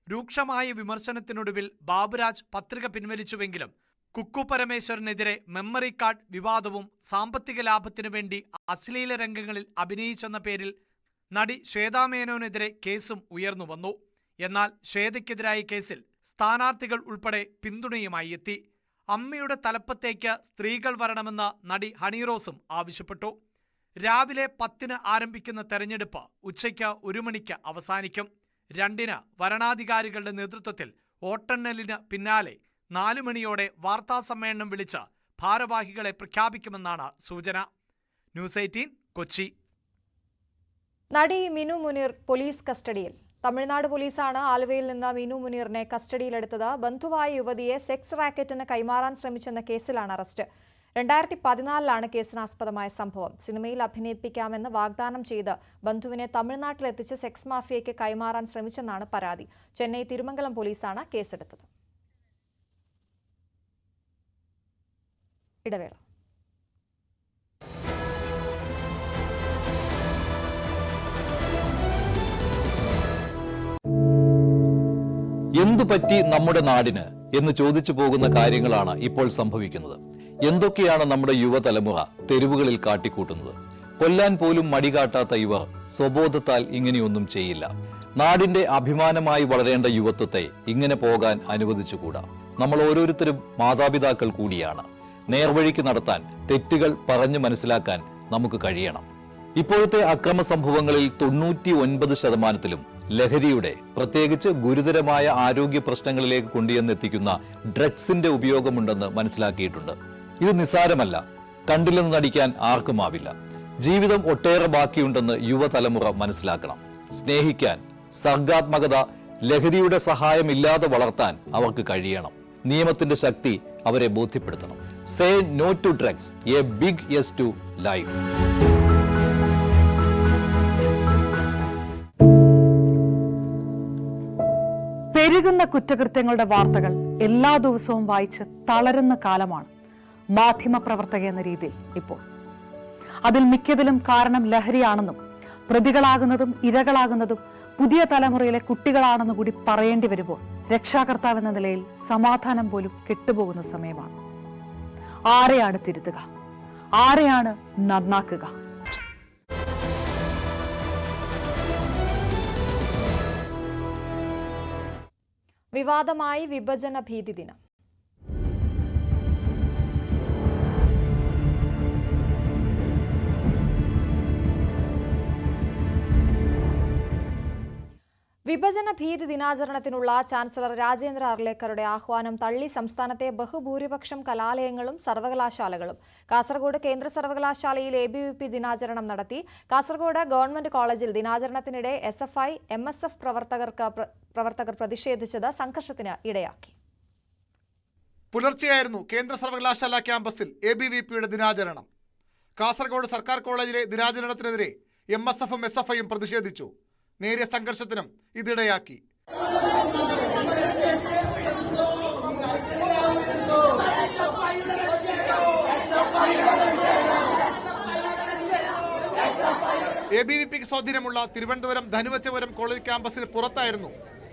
രൂക്ഷമായ വിമർശനത്തിനൊടുവിൽ ബാബുരാജ് പത്രിക പിൻവലിച്ചുവെങ്കിലും കുക്കു പരമേശ്വരനെതിരെ മെമ്മറി കാർഡ് വിവാദവും സാമ്പത്തിക ലാഭത്തിനു വേണ്ടി അശ്ലീല രംഗങ്ങളിൽ അഭിനയിച്ചെന്ന പേരിൽ നടി ശ്വേതാമേനോനെതിരെ കേസും ഉയർന്നു വന്നു. എന്നാൽ ശ്വേതയ്ക്കെതിരായ കേസിൽ സ്ഥാനാർത്ഥികൾ ഉൾപ്പെടെ പിന്തുണയുമായി എത്തി. അമ്മയുടെ തലപ്പത്തേക്ക് സ്ത്രീകൾ വരണമെന്ന് നടി ഹണിറോസും ആവശ്യപ്പെട്ടു. രാവിലെ 10-ന് ആരംഭിക്കുന്ന തെരഞ്ഞെടുപ്പ് ഉച്ചയ്ക്ക് 1 മണിക്ക് അവസാനിക്കും. 2-ന് വരണാധികാരികളുടെ നേതൃത്വത്തിൽ വോട്ടെണ്ണലിന് പിന്നാലെ 4 മണിയോടെ വാർത്താസമ്മേളനം വിളിച്ച് ഭാരവാഹികളെ പ്രഖ്യാപിക്കുമെന്നാണ് സൂചന. ന്യൂസ് 18 കൊച്ചി. നടി മിനു മുനീർ പോലീസ് കസ്റ്റഡിയിൽ. തമിഴ്നാട് പോലീസാണ് ആലുവയിൽ നിന്ന് മിനു മുനീറിനെ കസ്റ്റഡിയിലെടുത്തത്. ബന്ധുവായ യുവതിയെ സെക്സ് റാക്കറ്റിന് കൈമാറാൻ ശ്രമിച്ചെന്ന കേസിലാണ് അറസ്റ്റ്. 2014 കേസിനാസ്പദമായ സംഭവം. സിനിമയിൽ അഭിനയിപ്പിക്കാമെന്ന് വാഗ്ദാനം ചെയ്ത് ബന്ധുവിനെ തമിഴ്നാട്ടിലെത്തിച്ച് സെക്സ് മാഫിയയ്ക്ക് കൈമാറാൻ ശ്രമിച്ചെന്നാണ് പരാതി. ചെന്നൈ തിരുമംഗലം പോലീസാണ് കേസെടുത്തത്. ഇടവേള. എന്തുപറ്റി നമ്മുടെ നാടിന് എന്ന് ചോദിച്ചു പോകുന്ന കാര്യങ്ങളാണ് ഇപ്പോൾ സംഭവിക്കുന്നത്. എന്തൊക്കെയാണ് നമ്മുടെ യുവതലമുറ തെരുവുകളിൽ കാട്ടിക്കൂട്ടുന്നത്? കൊല്ലാൻ പോലും മടികാട്ടാത്ത ഇവർ സ്വബോധത്താൽ ഇങ്ങനെയൊന്നും ചെയ്യില്ല. നാടിന്റെ അഭിമാനമായി വളരേണ്ട യുവത്വത്തെ ഇങ്ങനെ പോകാൻ അനുവദിച്ചുകൂടാ. നമ്മൾ ഓരോരുത്തരും മാതാപിതാക്കൾ കൂടിയാണ്. നേർവഴിക്ക് നടത്താൻ, തെറ്റുകൾ പറഞ്ഞു മനസ്സിലാക്കാൻ നമുക്ക് കഴിയണം. ഇപ്പോഴത്തെ അക്രമ സംഭവങ്ങളിൽ 99% ലഹരിയുടെ, പ്രത്യേകിച്ച് ഗുരുതരമായ ആരോഗ്യ പ്രശ്നങ്ങളിലേക്ക് കൊണ്ടുവന്നെത്തിക്കുന്ന ഡ്രഗ്സിന്റെ ഉപയോഗമുണ്ടെന്ന് മനസ്സിലാക്കിയിട്ടുണ്ട്. ഇത് നിസ്സാരമല്ല. കണ്ടില്ലെന്ന് നടിക്കാൻ ആർക്കുമാവില്ല. ജീവിതം ഒട്ടേറെ ബാക്കിയുണ്ടെന്ന് യുവതലമുറ മനസ്സിലാക്കണം. സ്നേഹിക്കാൻ, സർഗാത്മകത, ലഹരിയുടെ സഹായമില്ലാതെ വളർത്താൻ അവർക്ക് കഴിയണം. നിയമത്തിന്റെ ശക്തി അവരെ ബോധ്യപ്പെടുത്തണം. Say no to drugs, a big yes to life. പെരുകുന്ന കുറ്റകൃത്യങ്ങളുടെ വാർത്തകൾ എല്ലാ ദിവസവും വായിച്ച് തളരുന്ന കാലമാണ് മാധ്യമപ്രവർത്തക എന്ന രീതിയിൽ ഇപ്പോൾ. അതിൽ മിക്കതിലും കാരണം ലഹരിയാണെന്നും പ്രതികളാകുന്നതും ഇരകളാകുന്നതും പുതിയ തലമുറയിലെ കുട്ടികളാണെന്ന് കൂടി പറയേണ്ടി വരുമ്പോൾ രക്ഷാകർത്താവ് എന്ന നിലയിൽ സമാധാനം പോലും കെട്ടുപോകുന്ന സമയമാണ്. ആരെയാണ് തിരുത്തുക? ആരെയാണ് നന്നാക്കുക? വിവാദമായി വിഭജന ഭീതി ദിനം. വിഭജന ഭീതി ദിനാചരണത്തിനുള്ള ചാൻസലർ രാജേന്ദ്ര അർലേക്കറുടെ ആഹ്വാനം തള്ളി സംസ്ഥാനത്തെ ബഹുഭൂരിപക്ഷം കലാലയങ്ങളും സർവകലാശാലകളും. കാസർഗോഡ് കേന്ദ്ര സർവകലാശാലയിൽ ABVP ദിനാചരണം നടത്തി. കാസർഗോഡ് ഗവൺമെന്റ് കോളേജിൽ ദിനാചരണത്തിനിടെ SFI MSF പ്രവർത്തകർ പ്രതിഷേധിച്ചത് സംഘർഷത്തിന് ഇടയാക്കി. പുലർച്ചെയായിരുന്നു കേന്ദ്ര സർവകലാശാല ക്യാമ്പസിൽ ABVPയുടെ ദിനാചരണം. കാസർഗോഡ് സർക്കാർ കോളേജിലെ ദിനാചരണത്തിനെതിരെ MSFും SFIയും പ്രതിഷേധിച്ചു. നേരിയ സംഘർഷത്തിനും ഇതിടയാക്കി. ABVPക്ക് സ്വാധീനമുള്ള തിരുവനന്തപുരം ധനുവച്ചപുരം കോളേജ് ക്യാമ്പസിന് പുറത്തായിരുന്നു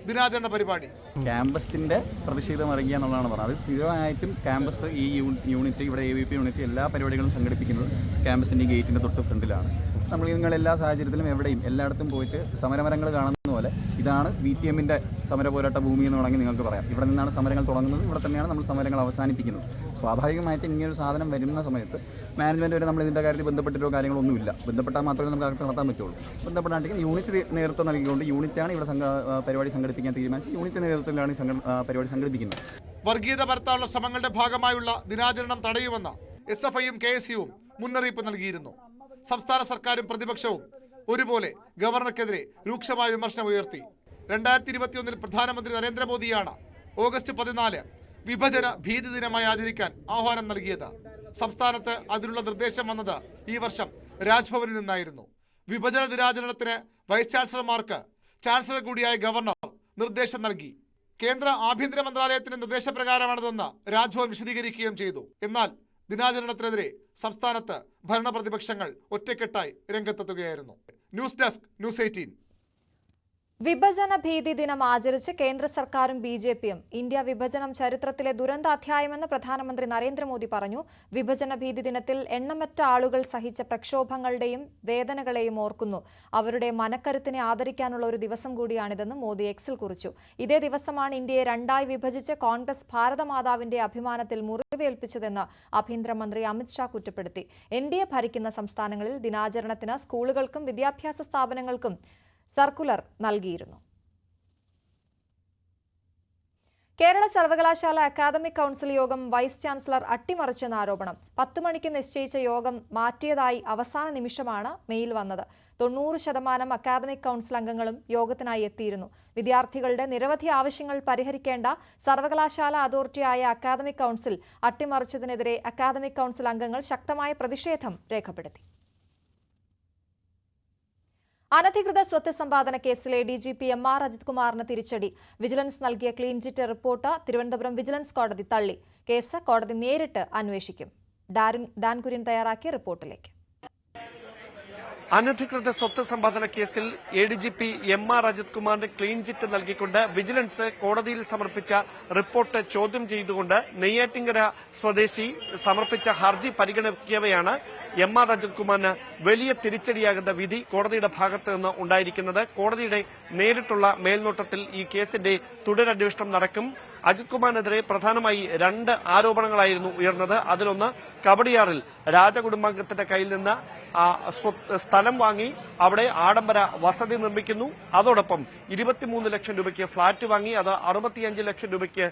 ദിനാചരണ പരിപാടി. ക്യാമ്പസിന്റെ പ്രതിഷേധം അറിയുക എന്നുള്ളതാണ് പറഞ്ഞത്. അത് സ്ഥിരമായിട്ടും ക്യാമ്പസ് ഈ യൂണിറ്റ് ഇവിടെ ABVP യൂണിറ്റ് എല്ലാ പരിപാടികളും സംഘടിപ്പിക്കുന്നത് ക്യാമ്പസിന്റെ ഗേറ്റിന്റെ തൊട്ട് ഫ്രണ്ടിലാണ്. നിങ്ങൾ എല്ലാ സാഹചര്യത്തിലും എവിടെയും എല്ലായിടത്തും പോയിട്ട് സമരമരങ്ങൾ കാണുന്ന പോലെ ഇതാണ് VTMന്റെ സമര പോരാട്ട ഭൂമി എന്ന് വേണമെങ്കിൽ നിങ്ങൾക്ക് പറയാം. ഇവിടെ നിന്നാണ് സമരങ്ങൾ തുടങ്ങുന്നത്, ഇവിടെ തന്നെയാണ് നമ്മൾ സമരങ്ങൾ അവസാനിപ്പിക്കുന്നത്. സ്വാഭാവികമായിട്ടും ഇങ്ങനൊരു സാധനം വരുന്ന സമയത്ത് മാനേജ്മെന്റ് വരെ നമ്മൾ ഇതിന്റെ കാര്യത്തിൽ ബന്ധപ്പെട്ടിട്ടോ കാര്യങ്ങളൊന്നുമില്ല. ബന്ധപ്പെട്ടാൽ മാത്രമേ നമുക്ക് അതൊക്കെ നടത്താൻ പറ്റുള്ളൂ. ബന്ധപ്പെട്ടാണെങ്കിൽ യൂണിറ്റ് നേതൃത്വം നൽകിക്കൊണ്ട് യൂണിറ്റാണ് ഇവിടെ പരിപാടി സംഘടിപ്പിക്കാൻ തീരുമാനിച്ചത്. യൂണിറ്റ് നേതൃത്വത്തിലാണ് പരിപാടി സംഘടിപ്പിക്കുന്നത്. വർഗീയത പരത്താനുള്ള ശ്രമങ്ങളുടെ ഭാഗമായുള്ള ദിനാചരണം തടയുമെന്ന് SFIയും KSUവും മുന്നറിയിപ്പ് നൽകിയിരുന്നു. സംസ്ഥാന സർക്കാരും പ്രതിപക്ഷവും ഒരുപോലെ ഗവർണർക്കെതിരെ രൂക്ഷമായ വിമർശനം ഉയർത്തി. 2021 പ്രധാനമന്ത്രി നരേന്ദ്രമോദിയാണ് ഓഗസ്റ്റ് 14 വിഭജന ഭീതി ദിനമായി ആചരിക്കാൻ ആഹ്വാനം നൽകിയത്. സംസ്ഥാനത്ത് അതിനുള്ള നിർദ്ദേശം വന്നത് ഈ വർഷം രാജ്ഭവനിൽ നിന്നായിരുന്നു. വിഭജന ദിനാചരണത്തിന് വൈസ് ചാൻസലർമാർക്ക് ചാൻസലർ കൂടിയായ ഗവർണർ നിർദ്ദേശം നൽകി. കേന്ദ്ര ആഭ്യന്തര മന്ത്രാലയത്തിന്റെ നിർദ്ദേശപ്രകാരമാണിതെന്ന് രാജ്ഭവൻ വിശദീകരിക്കുകയും ചെയ്തു. എന്നാൽ ദിനാചരണത്തിനെതിരെ സംസ്ഥാനത്ത് ഭരണപ്രതിപക്ഷങ്ങൾ ഒറ്റക്കെട്ടായി രംഗത്തെത്തുകയായിരുന്നു. News desk news 18. വിഭജന ഭീതി ദിനം ആചരിച്ച് കേന്ദ്ര സർക്കാരും BJPയും. ഇന്ത്യ വിഭജനം ചരിത്രത്തിലെ ദുരന്താധ്യായമെന്ന് പ്രധാനമന്ത്രി നരേന്ദ്രമോദി പറഞ്ഞു. വിഭജന ഭീതി ദിനത്തിൽ എണ്ണമറ്റ ആളുകൾ സഹിച്ച പ്രക്ഷോഭങ്ങളുടെയും വേദനകളെയും ഓർക്കുന്നു. അവരുടെ മനക്കരുത്തിനെ ആദരിക്കാനുള്ള ഒരു ദിവസം കൂടിയാണിതെന്ന് മോദി എക്സിൽ കുറിച്ചു. ഇതേ ദിവസമാണ് ഇന്ത്യയെ രണ്ടായി വിഭജിച്ച് കോൺഗ്രസ് ഭാരതമാതാവിന്റെ അഭിമാനത്തിൽ മുറിവേൽപ്പിച്ചതെന്ന് ആഭ്യന്തരമന്ത്രി അമിത്ഷാ കുറ്റപ്പെടുത്തി. NDA ഭരിക്കുന്ന സംസ്ഥാനങ്ങളിൽ ദിനാചരണത്തിന് സ്കൂളുകൾക്കും വിദ്യാഭ്യാസ സ്ഥാപനങ്ങൾക്കും സർക്കുലർ നൽകിയിരുന്നു. കേരള സർവകലാശാല അക്കാദമിക് കൗൺസിൽ യോഗം വൈസ് ചാൻസലർ അട്ടിമറിച്ചെന്ന ആരോപണം. 10 മണിക്ക് നിശ്ചയിച്ച യോഗം മാറ്റിയതായി അവസാന നിമിഷമാണ് മെയിൽ വന്നത്. 90% അക്കാദമിക് കൗൺസിൽ അംഗങ്ങളും യോഗത്തിനായി എത്തിയിരുന്നു. വിദ്യാർത്ഥികളുടെ നിരവധി ആവശ്യങ്ങൾ പരിഹരിക്കേണ്ട സർവകലാശാല അതോറിറ്റിയായ അക്കാദമിക് കൗൺസിൽ അട്ടിമറിച്ചതിനെതിരെ അക്കാദമിക് കൗൺസിൽ അംഗങ്ങൾ ശക്തമായ പ്രതിഷേധം രേഖപ്പെടുത്തി. അനധികൃത സ്വത്ത് സമ്പാദന കേസിലെ DGP MR അജിത് കുമാറിന് തിരിച്ചടി. വിജിലൻസ് നൽകിയ clean chit report Thiruvananthapuram vigilance കോടതി തള്ളി. കേസ് കോടതി നേരിട്ട് അന്വേഷിക്കും. ഡാൻ കുര്യൻ തയ്യാറാക്കിയ റിപ്പോർട്ടിലേക്ക്. അനധികൃത സ്വത്ത് സമ്പാദന കേസിൽ ADGP MR അജിത് കുമാറിന് ക്ലീൻ ചിറ്റ് നൽകിക്കൊണ്ട് വിജിലൻസ് കോടതിയിൽ സമർപ്പിച്ച റിപ്പോർട്ട് ചോദ്യം ചെയ്തുകൊണ്ട് നെയ്യാറ്റിങ്കര സ്വദേശി സമർപ്പിച്ച ഹർജി പരിഗണിക്കവെയാണ് MR അജിത് കുമാറിന് വലിയ തിരിച്ചടിയാകുന്ന വിധി കോടതിയുടെ ഭാഗത്ത് നിന്ന് ഉണ്ടായിരിക്കുന്നത്. കോടതിയുടെ നേരിട്ടുള്ള മേൽനോട്ടത്തിൽ ഈ കേസിന്റെ തുടരന്വേഷണം നടക്കും. അജിത് കുമാറിനെതിരെ പ്രധാനമായി 2 ആരോപണങ്ങളായിരുന്നു ഉയർന്നത്. അതിലൊന്ന് കവടിയാറിൽ രാജകുടുംബാംഗത്തിന്റെ കയ്യിൽ നിന്ന് സ്ഥലം വാങ്ങി അവിടെ ആഡംബര വസതി നിർമ്മിക്കുന്നു. അതോടൊപ്പം 23 ലക്ഷം രൂപയ്ക്ക് ഫ്ളാറ്റ് വാങ്ങി അത് 65 ലക്ഷം രൂപയ്ക്ക്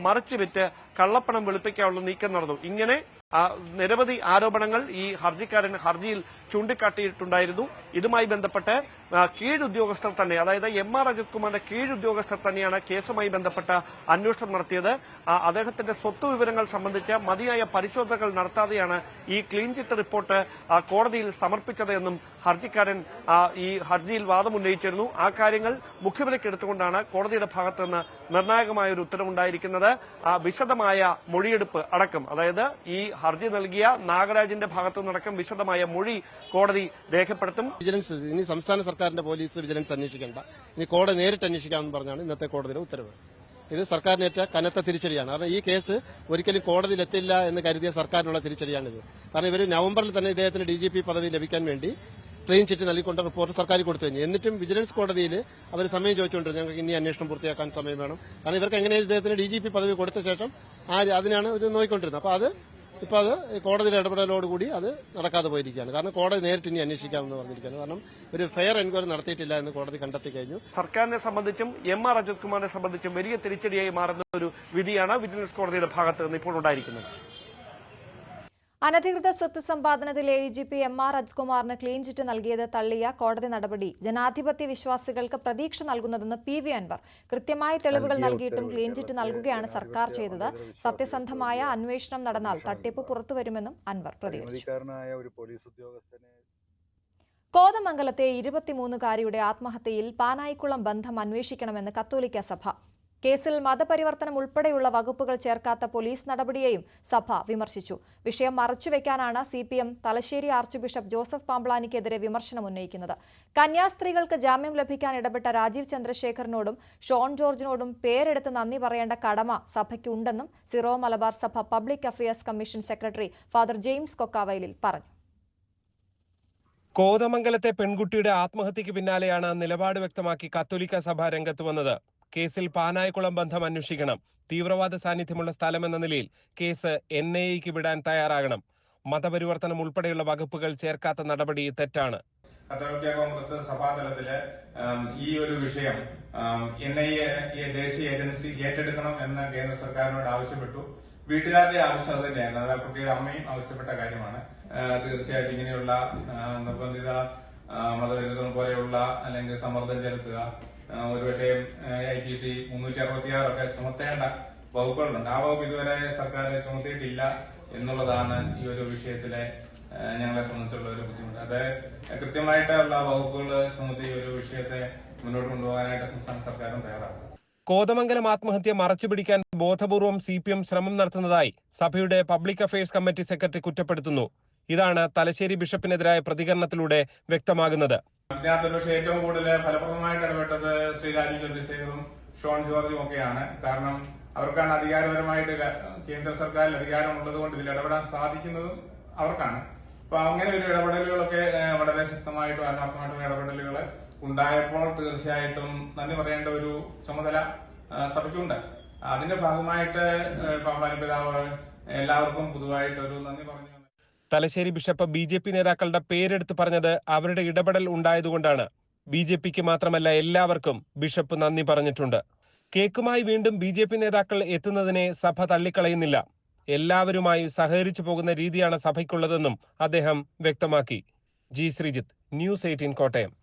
മറിച്ചു വിറ്റ് കള്ളപ്പണം വെളുപ്പിക്കാനുള്ള നീക്കം നടന്നു. ഇങ്ങനെ നിരവധി ആരോപണങ്ങൾ ഈ ഹർജിക്കാരൻ ഹർജിയിൽ ചൂണ്ടിക്കാട്ടിയിട്ടുണ്ടായിരുന്നു. ഇതുമായി ബന്ധപ്പെട്ട് കീഴുദ്യോഗസ്ഥർ തന്നെ, അതായത് MR അജിത് കുമാറിന്റെ കീഴുദ്യോഗസ്ഥർ തന്നെയാണ് കേസുമായി ബന്ധപ്പെട്ട അന്വേഷണം നടത്തിയത്. അദ്ദേഹത്തിന്റെ സ്വത്ത് വിവരങ്ങൾ സംബന്ധിച്ച് മതിയായ പരിശോധനകൾ നടത്താതെയാണ് ഈ ക്ലീൻ ചിറ്റ് റിപ്പോർട്ട് കോടതിയിൽ സമർപ്പിച്ചത് എന്നും ഹർജിക്കാരൻ ഈ ഹർജിയിൽ വാദമുന്നയിച്ചിരുന്നു. ആ കാര്യങ്ങൾ മുഖ്യവിലയ്ക്ക് എടുത്തുകൊണ്ടാണ് കോടതിയുടെ ഭാഗത്ത് നിന്ന് നിർണായകമായ ഒരു ഉത്തരവുണ്ടായിരിക്കുന്നത്. വിശദമായ മൊഴിയെടുപ്പ് അടക്കം, അതായത് ഈ ഹർജി നൽകിയ നാഗരാജിന്റെ ഭാഗത്തു നിന്നടക്കം വിശദമായ മൊഴി കോടതി രേഖപ്പെടുത്തും. വിജിലൻസ് ഇനി സംസ്ഥാന സർക്കാരിന്റെ പോലീസ് വിജിലൻസ് അന്വേഷിക്കേണ്ട, ഇനി കോടതി നേരിട്ട് അന്വേഷിക്കാമെന്ന് പറഞ്ഞാണ് ഇന്നത്തെ കോടതിയുടെ ഉത്തരവ്. ഇത് സർക്കാരിനേറ്റ കനത്ത തിരിച്ചടിയാണ്. കാരണം ഈ കേസ് ഒരിക്കലും കോടതിയിലെത്തില്ല എന്ന് കരുതിയ സർക്കാരിനുള്ള തിരിച്ചടിയാണിത്. കാരണം ഇവർ നവംബറിൽ തന്നെ ഇദ്ദേഹത്തിന് DGP പദവി ലഭിക്കാൻ വേണ്ടി ക്ലീൻ ചിറ്റ് നൽകിക്കൊണ്ട് റിപ്പോർട്ട് സർക്കാർ കൊടുത്തു കഴിഞ്ഞു. എന്നിട്ടും വിജിലൻസ് കോടതിയിൽ അവർ സമയം ചോദിച്ചുകൊണ്ടിരുന്നു, ഞങ്ങൾക്ക് ഇനി അന്വേഷണം പൂർത്തിയാക്കാൻ സമയം വേണം. കാരണം ഇവർക്ക് എങ്ങനെ ഇദ്ദേഹത്തിന് DGP പദവി കൊടുത്ത ശേഷം അതിനാണ് ഇത് നോക്കിക്കൊണ്ടിരുന്നത്. അപ്പോൾ അത് കോടതിയുടെ ഇടപെടലോടുകൂടി അത് നടക്കാതെ പോയിരിക്കുകയാണ്. കാരണം കോടതി നേരിട്ട് ഇനി അന്വേഷിക്കാമെന്ന് പറഞ്ഞിരിക്കുകയാണ്. കാരണം ഒരു ഫെയർ എൻക്വയറി നടത്തിയിട്ടില്ല എന്ന് കോടതി കണ്ടെത്തി കഴിഞ്ഞു. സർക്കാരിനെ സംബന്ധിച്ചും MR അജിത് കുമാറിനെ സംബന്ധിച്ചും വലിയ തിരിച്ചടിയായി മാറുന്ന ഒരു വിധിയാണ് വിജിലൻസ് കോടതിയുടെ ഭാഗത്ത് നിന്ന് ഇപ്പോൾ ഉണ്ടായിരിക്കുന്നത്. അനധികൃത സ്വത്ത് സമ്പാദനത്തിൽ ADGP MR അജിത് കുമാറിന് ക്ലീൻ ചിറ്റ് നൽകിയത് തള്ളിയ കോടതി നടപടി ജനാധിപത്യ വിശ്വാസികൾക്ക് പ്രതീക്ഷ നൽകുന്നതെന്ന് PV അൻവർ. കൃത്യമായ തെളിവുകൾ നൽകിയിട്ടും ക്ലീൻ ചിറ്റ് നൽകുകയാണ് സർക്കാർ ചെയ്തത്. സത്യസന്ധമായ അന്വേഷണം നടന്നാൽ തട്ടിപ്പ് പുറത്തുവരുമെന്നും അൻവർ പ്രതികരിച്ചു. കോതമംഗലത്തെ 23-കാരിയുടെ ആത്മഹത്യയിൽ പാനായിക്കുളം ബന്ധം അന്വേഷിക്കണമെന്ന് കത്തോലിക്ക സഭ. കേസിൽ മതപരിവർത്തനം ഉൾപ്പെടെയുള്ള വകുപ്പുകൾ ചേർക്കാത്ത പോലീസ് നടപടിയെയും സഭ വിമർശിച്ചു. വിഷയം മറച്ചുവെക്കാനാണ് CPM Thalassery archbishop Joseph പാംബ്ലാനിക്കെതിരെ വിമർശനം ഉന്നയിക്കുന്നത്. കന്യാസ്ത്രീകൾക്ക് ജാമ്യം ലഭിക്കാൻ ഇടപെട്ട രാജീവ് ചന്ദ്രശേഖറിനോടും ഷോൺ ജോർജിനോടും പേരെടുത്ത് നന്ദി പറയേണ്ട കടമ സഭയ്ക്കുണ്ടെന്നും സിറോ മലബാർ സഭ public affairs commission secretary father James Kokkavayalil പറഞ്ഞു. കോതമംഗലത്തെ പെൺകുട്ടിയുടെ ആത്മഹത്യക്ക് പിന്നാലെയാണ് നിലപാട് വ്യക്തമാക്കി കത്തോലിക്ക സഭ രംഗത്ത് വന്നത്. കേസിൽ പാനായിക്കുളം ബന്ധം അന്വേഷിക്കണം. തീവ്രവാദ സാന്നിധ്യമുള്ള സ്ഥലമെന്ന നിലയിൽ കേസ് NIAക്ക് വിടാൻ തയ്യാറാകണം. മതപരിവർത്തനം ഉൾപ്പെടെയുള്ള വകുപ്പുകൾ ചേർക്കാത്ത നടപടി തെറ്റാണ്. കത്തോലിക്ക കോൺഗ്രസ് സഭാതലത്തില് ഈ ഒരു വിഷയം NIA ദേശീയ ഏജൻസി ഏറ്റെടുക്കണം എന്ന് കേന്ദ്ര സർക്കാരിനോട് ആവശ്യപ്പെട്ടു. വീട്ടുകാരുടെ ആവശ്യം അത് തന്നെയാണ്. അത് കുട്ടിയുടെ അമ്മയും ആവശ്യപ്പെട്ട കാര്യമാണ്. തീർച്ചയായിട്ടും ഇങ്ങനെയുള്ള നിർബന്ധിത മതവിരുദ്ധം പോലെയുള്ള അല്ലെങ്കിൽ സമ്മർദ്ദം ചെലുത്തുക, ഒരുപക്ഷെ IPC 366 ഒക്കെ ചുമത്തേണ്ട വകുപ്പുകളുണ്ട്. ആ വകുപ്പ് ഇതുവരെ സർക്കാർ ചുമത്തിയിട്ടില്ല എന്നുള്ളതാണ് ഈ ഒരു വിഷയത്തിലെ ഞങ്ങളെ സംബന്ധിച്ചുള്ള ഒരു ബുദ്ധിമുട്ട്. അത് കൃത്യമായിട്ടുള്ള വകുപ്പുകൾ ചുമത്തി ഒരു വിഷയത്തെ മുന്നോട്ട് കൊണ്ടുപോകാനായിട്ട് സംസ്ഥാന സർക്കാരും തയ്യാറാണ്. കോതമംഗലം ആത്മഹത്യ മറച്ചുപിടിക്കാൻ ബോധപൂർവം CPM ശ്രമം നടത്തുന്നതായി സഭയുടെ പബ്ലിക് അഫയേഴ്സ് കമ്മിറ്റി സെക്രട്ടറി കുറ്റപ്പെടുത്തുന്നു. ഇതാണ് തലശ്ശേരി ബിഷപ്പിനെതിരായ പ്രതികരണത്തിലൂടെ വ്യക്തമാകുന്നത്. ഇതിനകത്ത് പക്ഷേ ഏറ്റവും കൂടുതൽ ഫലപ്രദമായിട്ട് ഇടപെട്ടത് ശ്രീ രാജീവ് ചന്ദ്രശേഖറും ഷോൺ ജോർജും ഒക്കെയാണ്. കാരണം അവർക്കാണ് അധികാരപരമായിട്ട് കേന്ദ്ര സർക്കാരിൽ അധികാരമുള്ളത് കൊണ്ട് ഇതിൽ ഇടപെടാൻ സാധിക്കുന്നതും അവർക്കാണ്. അപ്പൊ അങ്ങനെ ഒരു ഇടപെടലുകളൊക്കെ വളരെ ശക്തമായിട്ടും ആത്മാർത്ഥമായിട്ടുള്ള ഇടപെടലുകൾ ഉണ്ടായപ്പോൾ തീർച്ചയായിട്ടും നന്ദി പറയേണ്ട ഒരു ചുമതല സഭയ്ക്കുണ്ട്. അതിന്റെ ഭാഗമായിട്ട് പാമ്പാനി പിതാവ് എല്ലാവർക്കും പൊതുവായിട്ടൊരു നന്ദി പറഞ്ഞു. തലശ്ശേരി ബിഷപ്പ് BJP നേതാക്കളുടെ പേരെടുത്ത് പറഞ്ഞത് അവരുടെ ഇടപെടൽ ഉണ്ടായതുകൊണ്ടാണ്. BJPക്ക് മാത്രമല്ല എല്ലാവർക്കും ബിഷപ്പ് നന്ദി പറഞ്ഞിട്ടുണ്ട്. കേക്കുമായി വീണ്ടും BJP നേതാക്കൾ എത്തുന്നതിനെ സഭ തള്ളിക്കളയുന്നില്ല. എല്ലാവരുമായി സഹകരിച്ചു പോകുന്ന രീതിയാണ് സഭയ്ക്കുള്ളതെന്നും അദ്ദേഹം വ്യക്തമാക്കി. G. ശ്രീജിത്ത്, News 18 കോട്ടയം.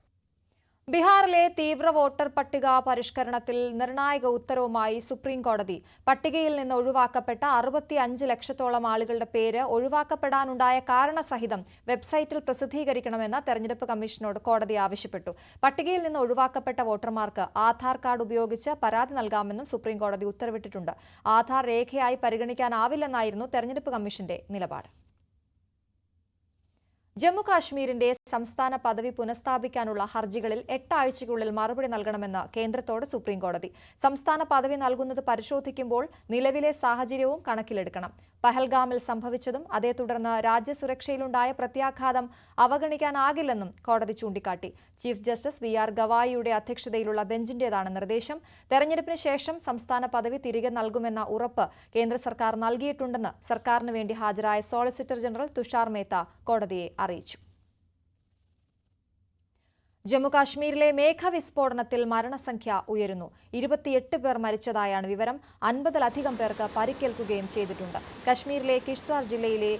ബീഹാറിലെ തീവ്ര വോട്ടർ പട്ടിക പരിഷ്കരണത്തിൽ നിർണായക ഉത്തരവുമായി സുപ്രീം കോടതി. പട്ടികയിൽ നിന്ന് ഒഴിവാക്കപ്പെട്ട 65 ലക്ഷത്തോളം ആളുകളുടെ പേര് ഒഴിവാക്കപ്പെടാനുണ്ടായ കാരണസഹിതം വെബ്സൈറ്റിൽ പ്രസിദ്ധീകരിക്കണമെന്ന് തെരഞ്ഞെടുപ്പ് കമ്മീഷനോട് കോടതി ആവശ്യപ്പെട്ടു. പട്ടികയിൽ നിന്ന് ഒഴിവാക്കപ്പെട്ട വോട്ടർമാർക്ക് ആധാർ കാർഡ് ഉപയോഗിച്ച് പരാതി നൽകാമെന്നും സുപ്രീം കോടതി ഉത്തരവിട്ടിട്ടുണ്ട്. ആധാർ രേഖയായി പരിഗണിക്കാനാവില്ലെന്നായിരുന്നു തെരഞ്ഞെടുപ്പ് കമ്മീഷന്റെ നിലപാട്. ജമ്മു കാശ്മീരിന്റെ സംസ്ഥാന പദവി പുനഃസ്ഥാപിക്കാനുള്ള ഹർജികളിൽ 8 ആഴ്ചയ്ക്കുള്ളിൽ മറുപടി നൽകണമെന്ന് കേന്ദ്രത്തോട് സുപ്രീംകോടതി. സംസ്ഥാന പദവി നൽകുന്നത് പരിശോധിക്കുമ്പോൾ നിലവിലെ സാഹചര്യവും കണക്കിലെടുക്കണം. പഹൽഗാമിൽ സംഭവിച്ചതും അതേ തുടർന്ന് രാജ്യസുരക്ഷയിലുണ്ടായ പ്രത്യാഘാതം അവഗണിക്കാനാകില്ലെന്നും കോടതി ചൂണ്ടിക്കാട്ടി. ചീഫ് ജസ്റ്റിസ് VR ഗവായിയുടെ അധ്യക്ഷതയിലുള്ള ബെഞ്ചിന്റേതാണ് നിർദ്ദേശം. തെരഞ്ഞെടുപ്പിന് ശേഷം സംസ്ഥാന പദവി തിരികെ നൽകുമെന്ന ഉറപ്പ് കേന്ദ്ര സർക്കാർ നൽകിയിട്ടുണ്ടെന്ന് സർക്കാരിന് വേണ്ടി ഹാജരായ സോളിസിറ്റർ ജനറൽ തുഷാർ മേത്ത കോടതിയെ അറിയിച്ചു. ജമ്മുകാശ്മീരിലെ മേഘവിസ്ഫോടനത്തിൽ മരണസംഖ്യ ഉയരുന്നു. 28 പേർ മരിച്ചതായാണ് വിവരം. 50-ലധികം പേർക്ക് പരിക്കേൽക്കുകയും ചെയ്തിട്ടുണ്ട്. കശ്മീരിലെ കിഷ്ത്വാർ ജില്ലയിലെ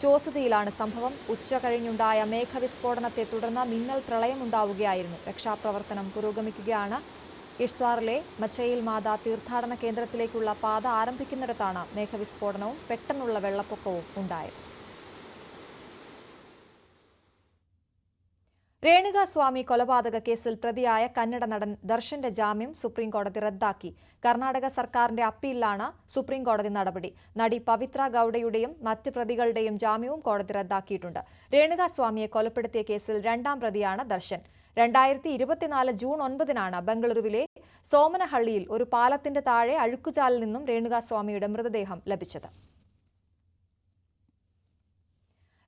ചോസതിയിലാണ് സംഭവം. ഉച്ച കഴിഞ്ഞുണ്ടായ മേഘവിസ്ഫോടനത്തെ തുടർന്ന് മിന്നൽ പ്രളയമുണ്ടാവുകയായിരുന്നു. രക്ഷാപ്രവർത്തനം പുരോഗമിക്കുകയാണ്. കിഷ്ത്വാറിലെ മച്ചയിൽ മാതാ തീർത്ഥാടന കേന്ദ്രത്തിലേക്കുള്ള പാത ആരംഭിക്കുന്നിടത്താണ് മേഘവിസ്ഫോടനവും പെട്ടെന്നുള്ള വെള്ളപ്പൊക്കവും ഉണ്ടായത്. രേണുക സ്വാമി കൊലപാതക കേസിൽ പ്രതിയായ കന്നഡ നടൻ ദർശന്റെ ജാമ്യം സുപ്രീംകോടതി റദ്ദാക്കി. കർണാടക സർക്കാരിന്റെ അപ്പീലിലാണ് സുപ്രീംകോടതി നടപടി. നടി പവിത്ര ഗൌഡയുടെയും മറ്റ് പ്രതികളുടെയും ജാമ്യവും കോടതി റദ്ദാക്കിയിട്ടുണ്ട്. രേണുക സ്വാമിയെ കൊലപ്പെടുത്തിയ കേസിൽ രണ്ടാം പ്രതിയാണ് ദർശൻ. 2024 ജൂൺ 9 ബംഗളൂരുവിലെ സോമനഹള്ളിയിൽ ഒരു പാലത്തിന്റെ താഴെ അഴുക്കുചാലിൽ നിന്നും രേണുക സ്വാമിയുടെ മൃതദേഹം ലഭിച്ചത്.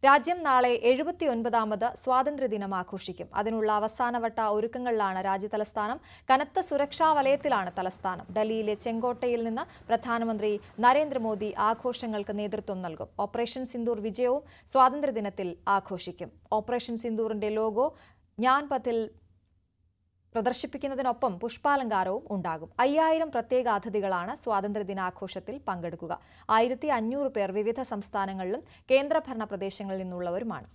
രാജ്യം നാളെ 79ാമത് സ്വാതന്ത്ര്യദിനം ആഘോഷിക്കും. അതിനുള്ള അവസാനവട്ട ഒരുക്കങ്ങളിലാണ് രാജ്യതലസ്ഥാനം. കനത്ത സുരക്ഷാ വലയത്തിലാണ് തലസ്ഥാനം. ഡൽഹിയിലെ ചെങ്കോട്ടയിൽ നിന്ന് പ്രധാനമന്ത്രി നരേന്ദ്രമോദി ആഘോഷങ്ങൾക്ക് നേതൃത്വം നൽകും. ഓപ്പറേഷൻ സിന്ദൂർ വിജയവും സ്വാതന്ത്ര്യദിനത്തിൽ ആഘോഷിക്കും. ഓപ്പറേഷൻ സിന്ദൂറിന്റെ ലോഗോ ജ്ഞാൻപഥിൽ പ്രദർശിപ്പിക്കുന്നതിനൊപ്പം പുഷ്പാലങ്കാരവും ഉണ്ടാകും. 5000 പ്രത്യേക അതിഥികളാണ് സ്വാതന്ത്ര്യദിനാഘോഷത്തിൽ പങ്കെടുക്കുക. 1500 പേർ വിവിധ സംസ്ഥാനങ്ങളിലും കേന്ദ്രഭരണ പ്രദേശങ്ങളിൽ നിന്നുള്ളവരുമാണ്.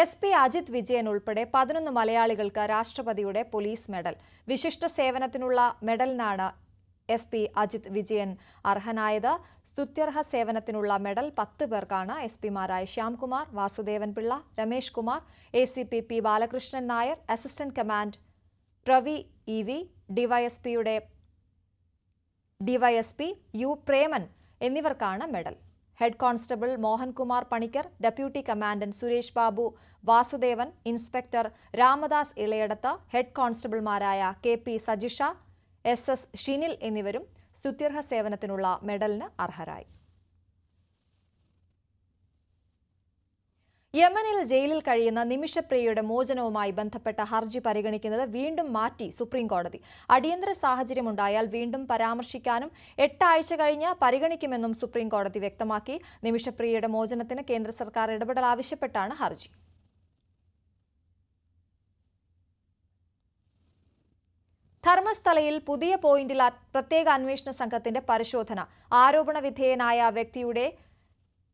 SP അജിത് വിജയൻ ഉൾപ്പെടെ 11 മലയാളികൾക്ക് രാഷ്ട്രപതിയുടെ പോലീസ് മെഡൽ. വിശിഷ്ട സേവനത്തിനുള്ള മെഡലിനാണ് SP അജിത് വിജയൻ അർഹനായത്. സ്തുത്യർഹ സേവനത്തിനുള്ള മെഡൽ 10 പേർക്കാണ്. SP-മാരായ Shyamkumar, Vasudevan Pillai, Ramesh Kumar, ACP P Balakrishnan Nair, assistant command Pravi EV, DYSP U Preman എന്നിവർക്കാണ് medal. Head constable Mohankumar Panicker, deputy commandant Suresh Babu Vasudevan, inspector Ramadas Elayadath, head കോൺസ്റ്റബിൾമാരായ KP സജിഷ, SS ഷിനിൽ എന്നിവരും സ്തുത്യർഹ സേവനത്തിനുള്ള മെഡലിന് അർഹരായി. യമനിൽ ജയിലിൽ കഴിയുന്ന നിമിഷപ്രിയയുടെ മോചനവുമായി ബന്ധപ്പെട്ട ഹർജി പരിഗണിക്കുന്നത് വീണ്ടും മാറ്റി സുപ്രീംകോടതി. അടിയന്തര സാഹചര്യമുണ്ടായാൽ വീണ്ടും പരാമർശിക്കാനും 8 ആഴ്ച കഴിഞ്ഞ് പരിഗണിക്കുമെന്നും സുപ്രീംകോടതി വ്യക്തമാക്കി. നിമിഷപ്രിയയുടെ മോചനത്തിന് കേന്ദ്ര സർക്കാർ ഇടപെടൽ ആവശ്യപ്പെട്ടാണ് ഹർജി. ധർമ്മസ്ഥലയിൽ പുതിയ പോയിന്റിൽ പ്രത്യേക അന്വേഷണ സംഘത്തിന്റെ പരിശോധന. ആരോപണ വിധേയനായ വ്യക്തിയുടെ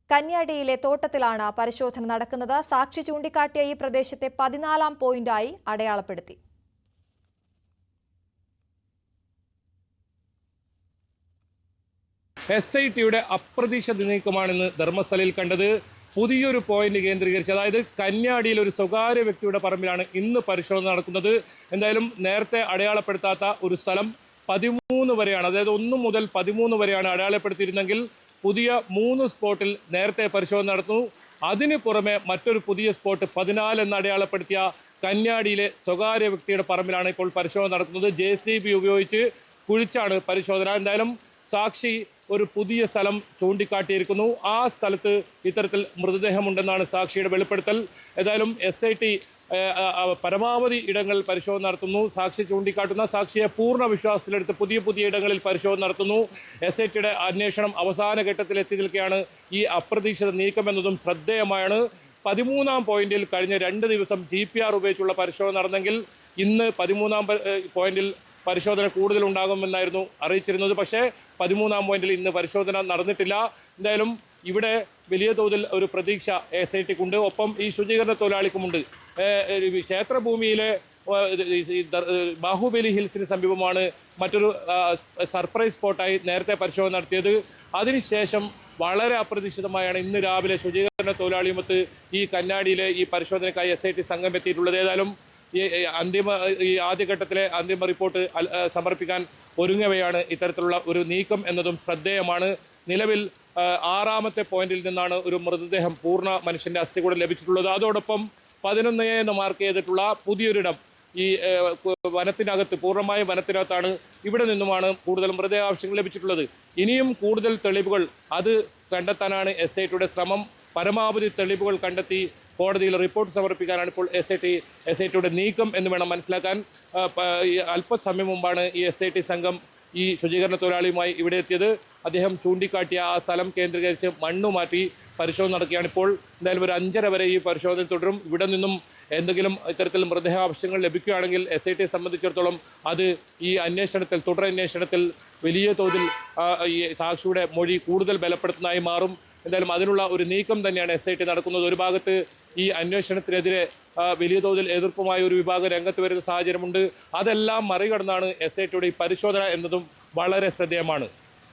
കന്യാടിയിലെ തോട്ടത്തിലാണ് പരിശോധന നടക്കുന്നത്. സാക്ഷി ചൂണ്ടിക്കാട്ടിയ ഈ പ്രദേശത്തെ 14ാം പോയിന്റായി അടയാളപ്പെടുത്തി. SITയുടെ അപ്രതീക്ഷിത നീക്കമാണെന്ന് ധർമ്മസ്ഥലയിൽ കണ്ടത്. പുതിയൊരു പോയിന്റ് കേന്ദ്രീകരിച്ച്, അതായത് കന്യാടിയിൽ ഒരു സ്വകാര്യ വ്യക്തിയുടെ പറമ്പിലാണ് ഇന്ന് പരിശോധന നടക്കുന്നത്. എന്തായാലും നേരത്തെ അടയാളപ്പെടുത്താത്ത ഒരു സ്ഥലം 13 വരെയാണ്, അതായത് 1 മുതൽ 13 വരെയാണ് അടയാളപ്പെടുത്തിയിരുന്നെങ്കിൽ പുതിയ 3 സ്പോട്ടിൽ നേരത്തെ പരിശോധന നടത്തുന്നു. അതിന് പുറമെ മറ്റൊരു പുതിയ സ്പോട്ട് 14 എന്ന് അടയാളപ്പെടുത്തിയ കന്യാടിയിലെ സ്വകാര്യ വ്യക്തിയുടെ പറമ്പിലാണ് ഇപ്പോൾ പരിശോധന നടത്തുന്നത്. JCB ഉപയോഗിച്ച് കുഴിച്ചാണ് പരിശോധന. എന്തായാലും സാക്ഷി ഒരു പുതിയ സ്ഥലം ചൂണ്ടിക്കാട്ടിയിരിക്കുന്നു. ആ സ്ഥലത്ത് ഇത്തരത്തിൽ മൃതദേഹമുണ്ടെന്നാണ് സാക്ഷിയുടെ വെളിപ്പെടുത്തൽ. ഏതായാലും SIT പരമാവധി ഇടങ്ങളിൽ പരിശോധന നടത്തുന്നു. സാക്ഷി ചൂണ്ടിക്കാട്ടുന്ന സാക്ഷിയെ പൂർണ്ണ വിശ്വാസത്തിലെടുത്ത് പുതിയ ഇടങ്ങളിൽ പരിശോധന നടത്തുന്നു. SITയുടെ അന്വേഷണം അവസാന ഘട്ടത്തിൽ എത്തി നിൽക്കുകയാണ്. ഈ അപ്രതീക്ഷിത നീക്കമെന്നതും ശ്രദ്ധേയമാണ്. 13ാം പോയിന്റിൽ കഴിഞ്ഞ 2 ദിവസം GPR ഉപയോഗിച്ചുള്ള പരിശോധന നടന്നെങ്കിൽ ഇന്ന് 13ാം പോയിന്റിൽ പരിശോധന കൂടുതൽ ഉണ്ടാകുമെന്നായിരുന്നു അറിയിച്ചിരുന്നത്. പക്ഷേ 13ാം പോയിന്റിൽ ഇന്ന് പരിശോധന നടന്നിട്ടില്ല. എന്തായാലും ഇവിടെ വലിയ തോതിൽ ഒരു പ്രതീക്ഷ SITക്കുണ്ട്. ഒപ്പം ഈ ശുചീകരണ തൊഴിലാളിക്കുമുണ്ട്. ക്ഷേത്രഭൂമിയിലെ ബാഹുബലി ഹിൽസിന് സമീപമാണ് മറ്റൊരു സർപ്രൈസ് സ്പോട്ടായി നേരത്തെ പരിശോധന നടത്തിയത്. അതിനുശേഷം വളരെ അപ്രതീക്ഷിതമായാണ് ഇന്ന് രാവിലെ ശുചീകരണ തൊഴിലാളിയുമൊത്ത് ഈ കന്യാടിയിലെ ഈ പരിശോധനയ്ക്കായി SIT സംഘം എത്തിയിട്ടുള്ളത്. ഏതായാലും ഈ ആദ്യഘട്ടത്തിലെ അന്തിമ റിപ്പോർട്ട് സമർപ്പിക്കാൻ ഒരുങ്ങവെയാണ് ഇത്തരത്തിലുള്ള ഒരു നീക്കം എന്നതും ശ്രദ്ധേയമാണ്. നിലവിൽ 6ാമത്തെ പോയിന്റിൽ നിന്നാണ് ഒരു മൃതദേഹം പൂർണ്ണ മനുഷ്യന്റെ അസ്ഥി കൂടെ ലഭിച്ചിട്ടുള്ളത്. അതോടൊപ്പം 11 എന്ന് മാർക്ക് ചെയ്തിട്ടുള്ള പുതിയൊരിടം ഈ വനത്തിനകത്ത്, പൂർണ്ണമായും വനത്തിനകത്താണ്. ഇവിടെ നിന്നുമാണ് കൂടുതൽ മൃതദേഹാംശങ്ങൾ ലഭിച്ചിട്ടുള്ളത്. ഇനിയും കൂടുതൽ തെളിവുകൾ അത് കണ്ടെത്താനാണ് SITയുടെ ശ്രമം. പരമാവധി തെളിവുകൾ കണ്ടെത്തി കോടതിയിൽ റിപ്പോർട്ട് സമർപ്പിക്കാനാണ് ഇപ്പോൾ SITയുടെ നീക്കം എന്ന് വേണം മനസ്സിലാക്കാൻ. അല്പസമയം മുമ്പാണ് ഈ SIT സംഘം ഈ ശുചീകരണ തൊഴിലാളിയുമായി ഇവിടെ എത്തിയത്. അദ്ദേഹം ചൂണ്ടിക്കാട്ടിയ ആ സ്ഥലം കേന്ദ്രീകരിച്ച് മണ്ണ് മാറ്റി പരിശോധന നടക്കുകയാണ് ഇപ്പോൾ. എന്തായാലും ഒരു 5:30 വരെ ഈ പരിശോധന തുടരും. ഇവിടെ നിന്നും എന്തെങ്കിലും ഇത്തരത്തിൽ മൃതദേഹാംശങ്ങൾ ലഭിക്കുകയാണെങ്കിൽ SITയെ സംബന്ധിച്ചിടത്തോളം അത് ഈ അന്വേഷണത്തിൽ, തുടരന്വേഷണത്തിൽ വലിയ തോതിൽ ഈ സാക്ഷിയുടെ മൊഴി കൂടുതൽ ബലപ്പെടുത്തുന്നതായി മാറും. എന്തായാലും അതിനുള്ള ഒരു നീക്കം തന്നെയാണ് SIT നടക്കുന്നത്. ഒരു ഭാഗത്ത് ഈ അന്വേഷണത്തിനെതിരെ വലിയ തോതിൽ എതിർപ്പുമായ ഒരു വിഭാഗം രംഗത്ത് വരുന്ന സാഹചര്യമുണ്ട്. അതെല്ലാം മറികടന്നാണ് SITയുടെ ഈ പരിശോധന എന്നതും വളരെ ശ്രദ്ധേയമാണ്.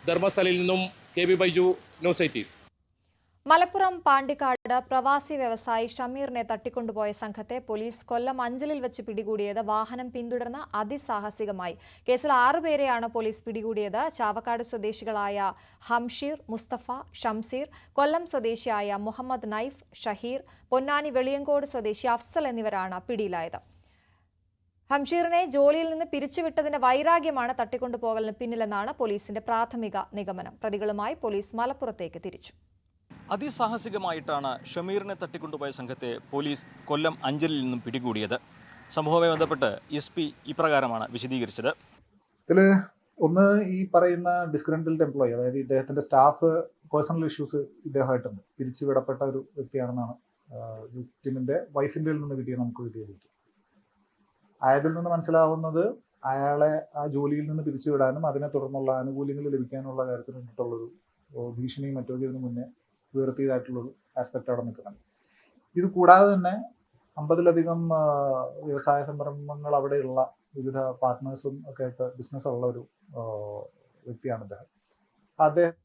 ധർമ്മസ്ഥലയിൽ നിന്നും KB ബൈജു, ന്യൂസ് 18. മലപ്പുറം പാണ്ടിക്കാട് പ്രവാസി വ്യവസായി ഷമീറിനെ തട്ടിക്കൊണ്ടുപോയ സംഘത്തെ പോലീസ് കൊല്ലം അഞ്ചലിൽ വെച്ച് പിടികൂടിയത് വാഹനം പിന്തുടർന്ന് അതിസാഹസികമായി. കേസിൽ 6 പേരെയാണ് പോലീസ് പിടികൂടിയത്. ചാവക്കാട് സ്വദേശികളായ ഹംഷീർ, മുസ്തഫ, ഷംസീർ, കൊല്ലം സ്വദേശിയായ മുഹമ്മദ് നൈഫ്, ഷഹീർ, പൊന്നാനി വെളിയങ്കോട് സ്വദേശി അഫ്സൽ എന്നിവരാണ് പിടിയിലായത്. ഹംഷീറിനെ ജോലിയിൽ നിന്ന് പിരിച്ചുവിട്ടതിന്റെ വൈരാഗ്യമാണ് തട്ടിക്കൊണ്ടുപോകലിന് പിന്നിലെന്നാണ് പോലീസിന്റെ പ്രാഥമിക നിഗമനം. പ്രതികളുമായി പോലീസ് മലപ്പുറത്തേക്ക് തിരിച്ചു. അതിസാഹസികമായിട്ടാണ് ഷമീറിനെ തട്ടിക്കൊണ്ടുപോയ സംഘത്തെ പോലീസ് കൊല്ലം അഞ്ചലിൽ നിന്നും പിടികൂടിയത്. സംഭവവുമായി ബന്ധപ്പെട്ട് SP ഇപ്രകാരമാണ് വിശദീകരിച്ചത്. ഇതിൽ ഒന്ന് ഈ പറയുന്ന ഡിസ്ഗ്രണ്ടിൽഡ് എംപ്ലോയി, അതായത് ഇദ്ദേഹത്തിന്റെ സ്റ്റാഫ് പേഴ്സണൽ ഇഷ്യൂസ് ഇദ്ദേഹമായിട്ടുണ്ട്. പിരിച്ചുവിടപ്പെട്ട ഒരു വ്യക്തിയാണെന്നാണ് വിക്ടിമിന്റെ വൈഫിന്റെ നിന്ന് നമുക്ക് കിട്ടിയത്. ആയതിൽ നിന്ന് മനസ്സിലാവുന്നത് അയാളെ ആ ജോലിയിൽ നിന്ന് പിരിച്ചുവിടാനും അതിനെ തുടർന്നുള്ള ആനുകൂല്യങ്ങൾ ലഭിക്കാനുള്ള കാര്യത്തിൽ നിന്നിട്ടുള്ളൊരു ഭീഷണിയും മറ്റൊക്കെ ഇതിനു മുന്നേ ഉയർത്തിയതായിട്ടുള്ളൊരു ആസ്പെക്റ്റ് അവിടെ നിൽക്കുന്നുണ്ട്. ഇത് കൂടാതെ തന്നെ 50-ലധികം വ്യവസായ സംരംഭങ്ങൾ അവിടെയുള്ള വിവിധ പാർട്ട്നേഴ്സും ഒക്കെ ആയിട്ട് ബിസിനസ് ഉള്ള ഒരു വ്യക്തിയാണ് അദ്ദേഹം. അദ്ദേഹം